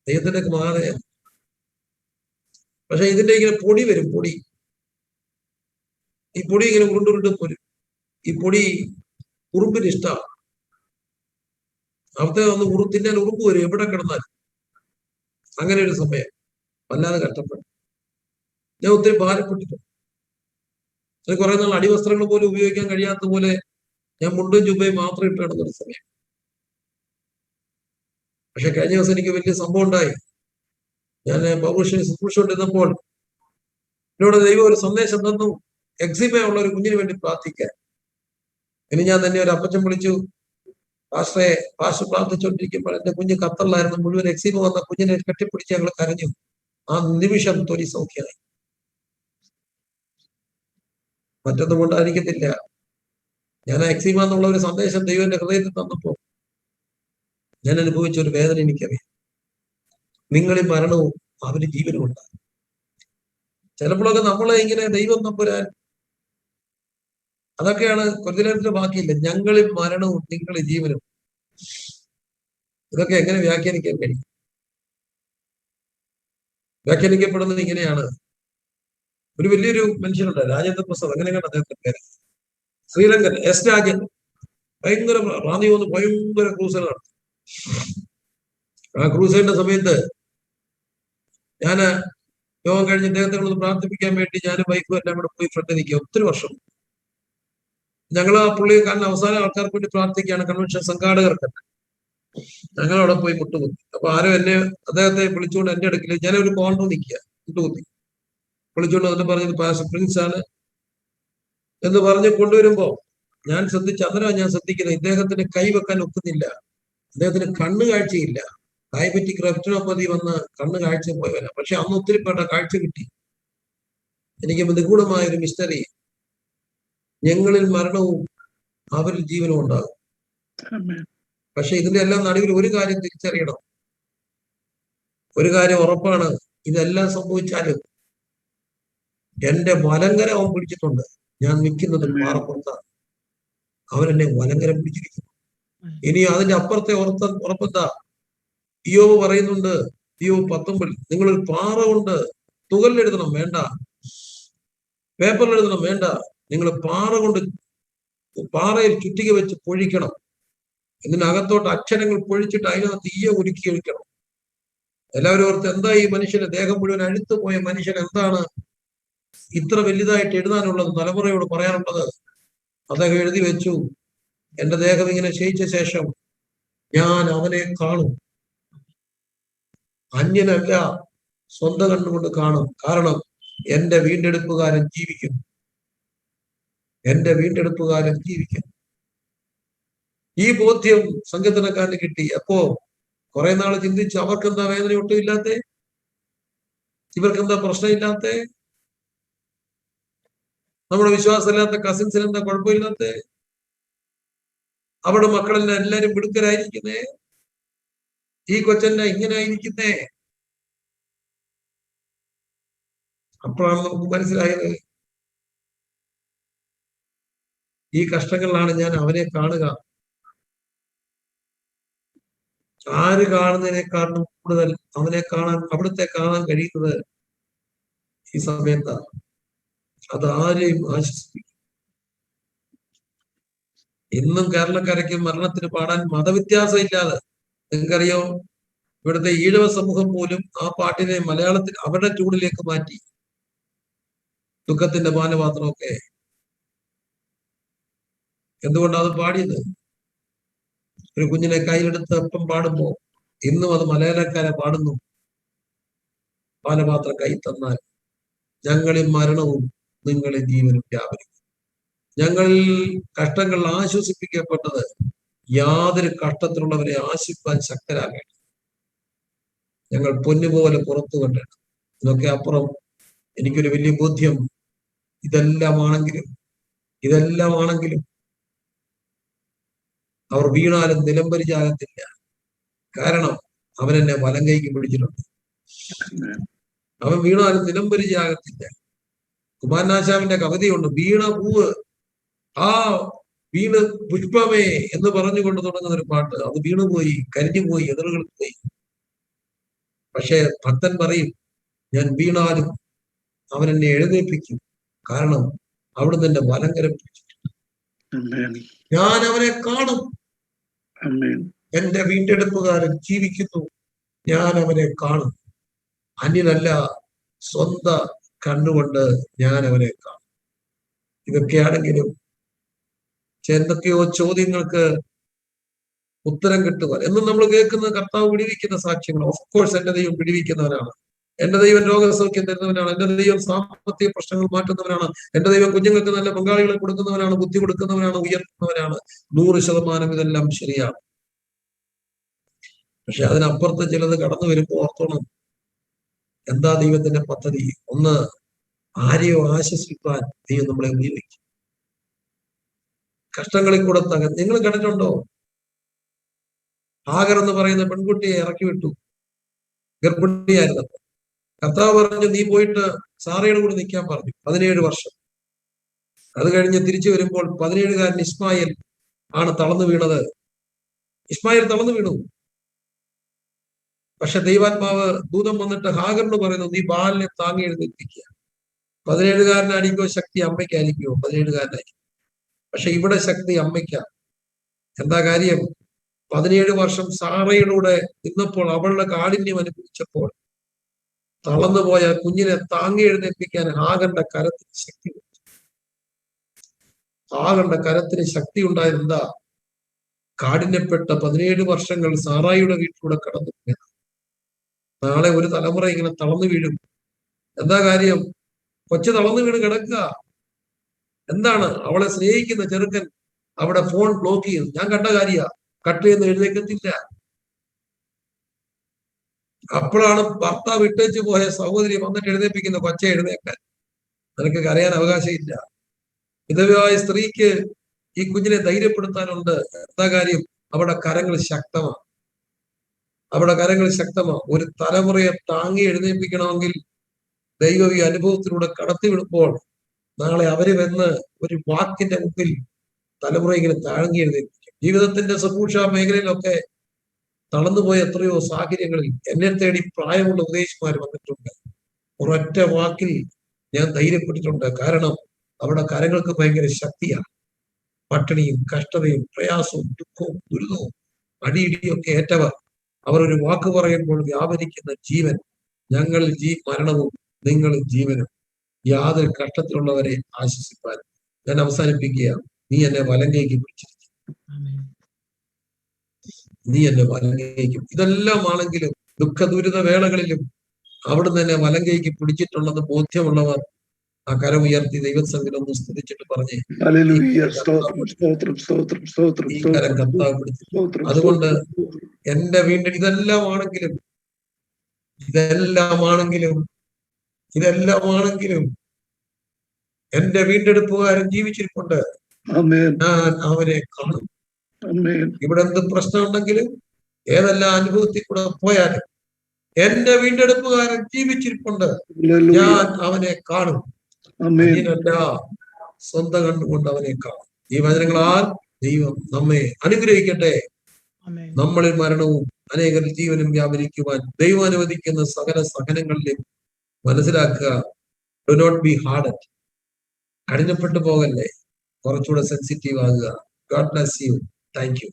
ദൈവത്തിന്റെ മാതയാണ്. പക്ഷെ ഇതിന്റെ ഇങ്ങനെ പൊടി വരും, പൊടി. ഈ പൊടി ഇങ്ങനെ ഉരുണ്ടുരുണ്ട് പോരും. ഈ പൊടി ഉറുമ്പിന് ഇഷ്ടമാണ്. അവിടുത്തെ ഒന്ന് തിന്നാൻ ഉറുമ്പ് വരും എവിടെ കിടന്നാലും. അങ്ങനെ ഒരു സമയം വല്ലാതെ കഷ്ടപ്പെട്ടു. ഞാൻ ഒത്തിരി ഭാരപ്പെട്ടിട്ടുണ്ട്. കുറെ നാൾ അടിവസ്ത്രങ്ങൾ പോലും ഉപയോഗിക്കാൻ കഴിയാത്ത പോലെ ഞാൻ മുണ്ടും ചുബയും മാത്രം ഇട്ട് കിടന്നൊരു സമയം. പക്ഷെ കഴിഞ്ഞ ദിവസം എനിക്ക് വലിയ സംഭവം ഉണ്ടായി. ഞാൻ പൗരുഷ ശുശ്രൂഷ കൊണ്ടിരുന്നപ്പോൾ എന്നോട് ദൈവം ഒരു സന്ദേശം തന്നു, എക്സിമ ഉള്ള ഒരു കുഞ്ഞിന് വേണ്ടി പ്രാർത്ഥിക്കാൻ. ഇനി ഞാൻ തന്നെ ഒരു അപ്പച്ചൻ വിളിച്ചു, പാസ്റ്റർ പ്രാർത്ഥിച്ചുകൊണ്ടിരിക്കുമ്പോൾ എന്റെ കുഞ്ഞ് ഖത്തറിലായിരുന്നു. മുഴുവൻ എക്സിമ വന്ന കുഞ്ഞിനെ കെട്ടിപ്പിടിച്ച് ഞങ്ങൾ കരഞ്ഞു. ആ നിമിഷം തൊലി സൗഖ്യമായി. മറ്റൊന്നും കൊണ്ടായിരിക്കത്തില്ല, ഞാൻ എക്സിമ എന്നുള്ള ഒരു സന്ദേശം ദൈവന്റെ ഹൃദയത്തിൽ തന്നപ്പോ ഞാൻ അനുഭവിച്ച ഒരു വേദന എനിക്കറിയാം. നിങ്ങളിൽ മരണവും അവന് ജീവനും ഉണ്ടാകും. ചിലപ്പോഴൊക്കെ നമ്മളെ ഇങ്ങനെ ദൈവം നമ്പുരാൻ, അതൊക്കെയാണ് കൊരിന്ത്യരുടെ ബാക്കിയില്ല, ഞങ്ങളിൽ മരണവും നിങ്ങളിൽ ജീവനും. ഇതൊക്കെ എങ്ങനെ വ്യാഖ്യാനിക്കാൻ കഴിയും? വ്യാഖ്യാനിക്കപ്പെടുന്നത് ഇങ്ങനെയാണ്. ഒരു വലിയൊരു മനുഷ്യനുണ്ട്, രാജേന്ദ്ര പ്രസാദ്, അങ്ങനെ കണ്ട അദ്ദേഹത്തിന്റെ പേര്, ശ്രീലങ്കൻ എസ് രാജൻ. ഭയങ്കര റാന്നി വന്ന് ഭയങ്കര ക്രൂസൈഡ് നടത്തി. ആ ക്രൂസൈഡിന്റെ സമയത്ത് ഞാന് യോഗം കഴിഞ്ഞ് ഇദ്ദേഹത്തെ ഒന്ന് പ്രാർത്ഥിപ്പിക്കാൻ വേണ്ടി ഞാനും വൈഫും എല്ലാം കൂടെ പോയി ഫ്രണ്ട് നിൽക്കുക. ഒത്തിരി വർഷം ഞങ്ങൾ ആ പുള്ളിയെ കാരണം അവസാന ആൾക്കാർക്ക് വേണ്ടി പ്രാർത്ഥിക്കുകയാണ്, കൺവെൻഷൻ സംഘാടകർക്ക്. ഞങ്ങളവിടെ പോയി മുട്ടുകുത്തി. അപ്പൊ ആരും അദ്ദേഹത്തെ വിളിച്ചുകൊണ്ട് എന്റെ അടുക്കിൽ ഞാനൊരു കോർണർ നിൽക്കുക, മുട്ടുകുത്തി വിളിച്ചുകൊണ്ട് എന്നിട്ട് പറഞ്ഞത് പാസ്റ്റർ പ്രിൻസ് ആണ് എന്ന് പറഞ്ഞ് കൊണ്ടുവരുമ്പോ ഞാൻ ശ്രദ്ധിക്കുന്നത് ഇദ്ദേഹത്തിന് കൈവെക്കാൻ ഒക്കുന്നില്ല. അദ്ദേഹത്തിന് കണ്ണ് കാഴ്ചയില്ല. ഡയബറ്റിക് റെറ്റിനോപ്പതി വന്ന് കണ്ണ് കാഴ്ച പോയവല്ല. പക്ഷെ അന്ന് ഒത്തിരി പേരുടെ കാഴ്ച കിട്ടി. എനിക്ക് നിഗൂഢമായ ഒരു മിസ്റ്ററി, ഞങ്ങളിൽ മരണവും അവരിൽ ജീവനും ഉണ്ടാകും. പക്ഷെ ഇതിന്റെ എല്ലാം നടുവിൽ ഒരു കാര്യം തിരിച്ചറിയണം, ഒരു കാര്യം ഉറപ്പാണ്, ഇതെല്ലാം സംഭവിച്ചാലും എന്റെ വലങ്കര അവൻ പിടിച്ചിട്ടുണ്ട്. ഞാൻ നിൽക്കുന്നത് പാറപ്പുറത്താണ്, അവരെന്നെ വലങ്കരം പിടിച്ചിരിക്കുന്നു. ഇനി അതിന്റെ അപ്പുറത്തെ ഉറപ്പെന്താ? ഇയ്യോബ് പറയുന്നുണ്ട്, ഇയ്യോബ് 19, നിങ്ങളൊരു പാറ കൊണ്ട് തുകലിലെഴുതണം വേണ്ട, പേപ്പറിൽ എഴുതണം വേണ്ട, നിങ്ങൾ പാറ കൊണ്ട് പാറയിൽ ചുറ്റിക വെച്ച് പൊഴിക്കണം. ഇതിനകത്തോട്ട് അക്ഷരങ്ങൾ പൊഴിച്ചിട്ട് അതിനകത്ത് തീയ ഒരുക്കി ഒഴിക്കണം. എല്ലാവരും ഓർത്ത് എന്താ ഈ മനുഷ്യന് ദേഹം മുഴുവൻ അഴുത്തു പോയ മനുഷ്യൻ എന്താണ് ഇത്ര വലുതായിട്ട് എഴുതാനുള്ളത്, തലമുറയോട് പറയാനുള്ളത്? അദ്ദേഹം എഴുതി വെച്ചു, എന്റെ ദേഹം ഇങ്ങനെ ക്ഷയിച്ച ശേഷം ഞാൻ അവനെ കാണും, അന്യനല്ല, സ്വന്തം കണ്ണുകൊണ്ട് കാണും. കാരണം എന്റെ വീണ്ടെടുപ്പുകാരൻ ജീവിക്കും, എന്റെ വീണ്ടെടുപ്പുകാരൻ ജീവിക്കും. ഈ ബോധ്യം സങ്കീർത്തനക്കാരന് കിട്ടി. അപ്പോ കുറെ നാൾ ചിന്തിച്ചു, അവർക്കെന്താ വേദന ഒട്ടുമില്ലാത്തേ, ഇവർക്കെന്താ പ്രശ്നമില്ലാത്തേ, നമ്മുടെ വിശ്വാസമില്ലാത്ത കസിൻസിന് എന്താ കുഴപ്പമില്ലാത്തേ, അവിടെ മക്കളെല്ലാം എല്ലാരും മിടുക്കരായിരിക്കുന്നേ, ഈ കൊച്ചെന്നെ ഇങ്ങനെ ആയിരിക്കുന്നേ. അപ്പോഴാണ് നമുക്ക് മനസ്സിലായത്, ഈ കഷ്ടങ്ങളിലാണ് ഞാൻ അവനെ കാണുക. ആര് കാണുന്നതിനേക്കാളും കൂടുതൽ അവനെ കാണാൻ, അവിടുത്തെ കാണാൻ കഴിയുന്നത് ഈ സമയത്താണ്. അത് ആരെയും ആശ്വസിപ്പിക്കും. ഇന്നും കേരളക്കരയ്ക്ക് മരണത്തിന് പാടാൻ മതവ്യത്യാസം ഇല്ലാതെ, നിങ്ങൾക്കറിയോ, ഇവിടുത്തെ ഈഴവ സമൂഹം പോലും ആ പാട്ടിനെ മലയാളത്തിൽ അവരുടെ ട്യൂണിലേക്ക് മാറ്റി. ദുഃഖത്തിന്റെ പാനപാത്രമൊക്കെ എന്തുകൊണ്ടാണ് അത് പാടിയത്? ഒരു കുഞ്ഞിനെ കയ്യിലെടുത്ത് ഒപ്പം പാടുമ്പോ ഇന്നും അത് മലയാളക്കാരെ പാടുന്നു. പാനപാത്രം കൈ തന്നാൽ ഞങ്ങളിൽ മരണവും നിങ്ങളിൽ ജീവനും വ്യാപരിക്കും. ഞങ്ങളിൽ കഷ്ടങ്ങൾ ആശ്വസിപ്പിക്കപ്പെട്ടത് യാതൊരു കഷ്ടത്തിലുള്ളവരെ ആശ്വസിപ്പാൻ ശക്തരാകേണ്ട ഞങ്ങൾ പൊന്നുപോലെ പുറത്തു കണ്ടിട്ട്. ഇതൊക്കെ അപ്പുറം എനിക്കൊരു വലിയ ബോധ്യം, ഇതെല്ലാമാണെങ്കിലും അവർ വീണാലും നിലംപരിചാകത്തില്ല. കാരണം അവൻ എന്നെ വലം കൈക്ക് പിടിച്ചിട്ടുണ്ട്. അവൻ വീണാലും നിലംപരിചാകത്തില്ല. കുമാരനാശാമിന്റെ കവിതയുണ്ട്, വീണ പൂവ്, ആ വീണ് പുഷ്പമേ എന്ന് പറഞ്ഞുകൊണ്ട് തുടങ്ങുന്ന ഒരു പാട്ട്. അത് വീണുപോയി, കരിഞ്ഞുപോയി, എതിറുകൾ പോയി. പക്ഷെ ഭക്തൻ പറയും, ഞാൻ വീണാലും അവൻ എന്നെ എഴുന്നേൽപ്പിക്കും, കാരണം അവിടുന്ന് എന്റെ വലങ്കരം പിടിച്ചിട്ടുണ്ട്. ഞാൻ അവനെ കാണും, എന്റെ വീണ്ടെടുപ്പുകാരൻ ജീവിക്കുന്നു, ഞാൻ അവനെ കാണും, അന്യനല്ല, സ്വന്തം കണ്ണുകൊണ്ട് ഞാൻ അവനെ കാണും. ഇതൊക്കെയാണെങ്കിലും എന്തൊക്കെയോ ചോദ്യങ്ങൾക്ക് ഉത്തരം കിട്ടുവാൻ എന്നും നമ്മൾ കേൾക്കുന്ന കർത്താവ് വിടിവിക്കുന്ന സാക്ഷ്യങ്ങൾ. ഓഫ് കോഴ്സ് എന്റെ ദൈവം വിടിവിക്കുന്നവനാണ്, എന്റെ ദൈവം രോഗസൗഖ്യം തരുന്നവനാണ്, എന്റെ ദൈവം സാമ്പത്തിക പ്രശ്നങ്ങൾ മാറ്റുന്നവനാണ്, എന്റെ ദൈവം കുഞ്ഞുങ്ങൾക്ക് നല്ല പങ്കാളികളെ കൊടുക്കുന്നവനാണ്, ബുദ്ധി കൊടുക്കുന്നവനാണ്, ഉയർത്തുന്നവനാണ്. 100% ഇതെല്ലാം ശരിയാണ്. പക്ഷെ അതിനപ്പുറത്ത് ചിലത് കടന്നു വരുമ്പോൾ ഓർത്തോണം, എന്താ ദൈവത്തിന്റെ പദ്ധതി? ഒന്ന്, ആരെയോ ആശ്വസിപ്പാൻ ദൈവം നമ്മളെ ഉപയോഗിക്കും. കഷ്ടങ്ങളിൽ കൂടെ നിങ്ങൾ കണ്ടിട്ടുണ്ടോ? ഹാഗർ എന്ന് പറയുന്ന പെൺകുട്ടിയെ ഇറക്കി വിട്ടു, ഗർഭിണിയായിരുന്നപ്പോ. കർത്താവ് പറഞ്ഞു, നീ പോയിട്ട് സാറയുടെ കൂടെ നിൽക്കാൻ പറഞ്ഞു. 17 വർഷം. അത് കഴിഞ്ഞ് തിരിച്ചു വരുമ്പോൾ 17-കാരൻ ഇസ്മായിൽ ആണ് തളർന്നു വീണത്. ഇസ്മായിൽ തളർന്നു വീണു. പക്ഷെ ദൈവാത്മാവ് ദൂതം വന്നിട്ട് ഹാഗറിന് പറയുന്നു, നീ ബാലിനെ താങ്ങി എഴുന്നേൽപ്പിക്കുക. 17-കാരനായിരിക്കോ ശക്തി അമ്മയ്ക്കായിരിക്കുമോ? 17-കാരനായിരിക്കും. പക്ഷെ ഇവിടെ ശക്തി അമ്മയ്ക്കാണ്. എന്താ കാര്യം? 17 വർഷം സാറയുടെ കൂടെ നിന്നപ്പോൾ, അവളുടെ കാഠിന്യം അനുഭവിച്ചപ്പോൾ തളർന്നുപോയ കുഞ്ഞിനെ താങ്ങി എഴുന്നേൽപ്പിക്കാൻ ഹാഗറിന്റെ കരത്തിന് ശക്തി. ഹാഗറിന്റെ കരത്തിന് ശക്തി ഉണ്ടായിരുന്നാ കാഠിന്യപ്പെട്ട 17 വർഷങ്ങൾ സാറായിയുടെ വീട്ടിലൂടെ കടന്നു പോയത്. നാളെ ഒരു തലമുറ ഇങ്ങനെ തളർന്നു വീഴും. എന്താ കാര്യം? കൊച്ചു തളർന്നു വീണ് കിടക്കുക. എന്താണ്? അവളെ സ്നേഹിക്കുന്ന ചെറുക്കൻ അവിടെ ഫോൺ ബ്ലോക്ക് ചെയ്തു. ഞാൻ കണ്ട കാര്യ. കട്ട് ചെയ്യുന്ന എഴുന്നേക്കത്തില്ല. അപ്പോഴാണ് ഭർത്താവ് ഇട്ടേച്ച് പോയ സഹോദരി വന്നിട്ട് എഴുന്നേപ്പിക്കുന്ന കൊച്ച എഴുന്നേക്കാൻ. നിനക്ക് കരയാൻ അവകാശമില്ല. വിധവയായ സ്ത്രീക്ക് ഈ കുഞ്ഞിനെ ധൈര്യപ്പെടുത്താനുണ്ട്. എന്താ കാര്യം? അവിടെ കരങ്ങൾ ശക്തമാണ്. അവിടെ കരങ്ങൾ ശക്തമാണ്. ഒരു തലമുറയെ താങ്ങി എഴുന്നേൽപ്പിക്കണമെങ്കിൽ ദൈവം ഈ അനുഭവത്തിലൂടെ കടത്തിവിടുമ്പോൾ നാളെ അവര് വന്ന് ഒരു വാക്കിന്റെ മുമ്പിൽ തലമുറ ഇങ്ങനെ താങ്ങി എഴുന്നേൽപ്പിക്കും. ജീവിതത്തിന്റെ സപൂഷ മേഖലയിലൊക്കെ തളർന്നുപോയ എത്രയോ സാഹചര്യങ്ങളിൽ എന്നെ തേടി പ്രായമുള്ള ഉപദേശിമാർ വന്നിട്ടുണ്ട്. ഒരൊറ്റ വാക്കിൽ ഞാൻ ധൈര്യപ്പെട്ടിട്ടുണ്ട്. കാരണം അവിടെ കരങ്ങൾക്ക് ഭയങ്കര ശക്തിയാണ്. പട്ടിണിയും കഷ്ടതയും പ്രയാസവും ദുഃഖവും ദുരിതവും അടിയിടിയും ഒക്കെ ഏറ്റവർ അവർ ഒരു വാക്ക് പറയുമ്പോൾ വ്യാപരിക്കുന്ന ജീവൻ. ഞങ്ങളിൽ മരണവും നിങ്ങളിൽ ജീവനും. യാതൊരു കഷ്ടത്തിലുള്ളവരെ ആശ്വസിപ്പാൻ ഞാൻ അവസാനിപ്പിക്കുക. നീ എന്നെ വലങ്കയ്ക്ക് പിടിച്ചിരിക്കും. നീ എന്നെ വലങ്കയ്ക്കും. ഇതെല്ലാം ആണെങ്കിലും ദുഃഖ ദുരിത വേളകളിലും അവിടുന്ന് എന്നെ വലങ്കയ്ക്ക് പിടിച്ചിട്ടുള്ളത് ബോധ്യമുള്ളവർ ആ കരം ഉയർത്തി ദൈവസംഘം ഒന്ന് സ്തുതിച്ചിട്ട് പറഞ്ഞേ, ഈ കരം കർത്താവ് പിടിച്ചു. അതുകൊണ്ട് എന്റെ വീണ്ടും ഇതെല്ലാമാണെങ്കിലും എന്റെ വീണ്ടെടുപ്പുകാരൻ ജീവിച്ചിരിപ്പുണ്ട്. ഞാൻ അവനെ കാണും. ഇവിടെ എന്ത് പ്രശ്നം ഉണ്ടെങ്കിലും ഏതെല്ലാം അനുഭവത്തിൽ കൂടെ പോയാലും എന്റെ വീണ്ടെടുപ്പുകാരൻ ജീവിച്ചിരിപ്പുണ്ട്. ഞാൻ അവനെ കാണും. അന്യനല്ല, സ്വന്തം കണ്ടുകൊണ്ട് അവനെ കാണും. ഈ വചനങ്ങളാൽ ദൈവം നമ്മെ അനുഗ്രഹിക്കട്ടെ. നമ്മളിൽ മരണവും അനേകരിൽ ജീവനും വ്യാപരിക്കുവാൻ ദൈവം അനുവദിക്കുന്ന സകല സഹനങ്ങളിലും മനസ്സിലാക്കുക. Do not be harden. കഠിനപ്പെട്ടു പോകല്ലേ. കുറച്ചുകൂടെ സെൻസിറ്റീവ് ആകുക. God bless you. Thank U.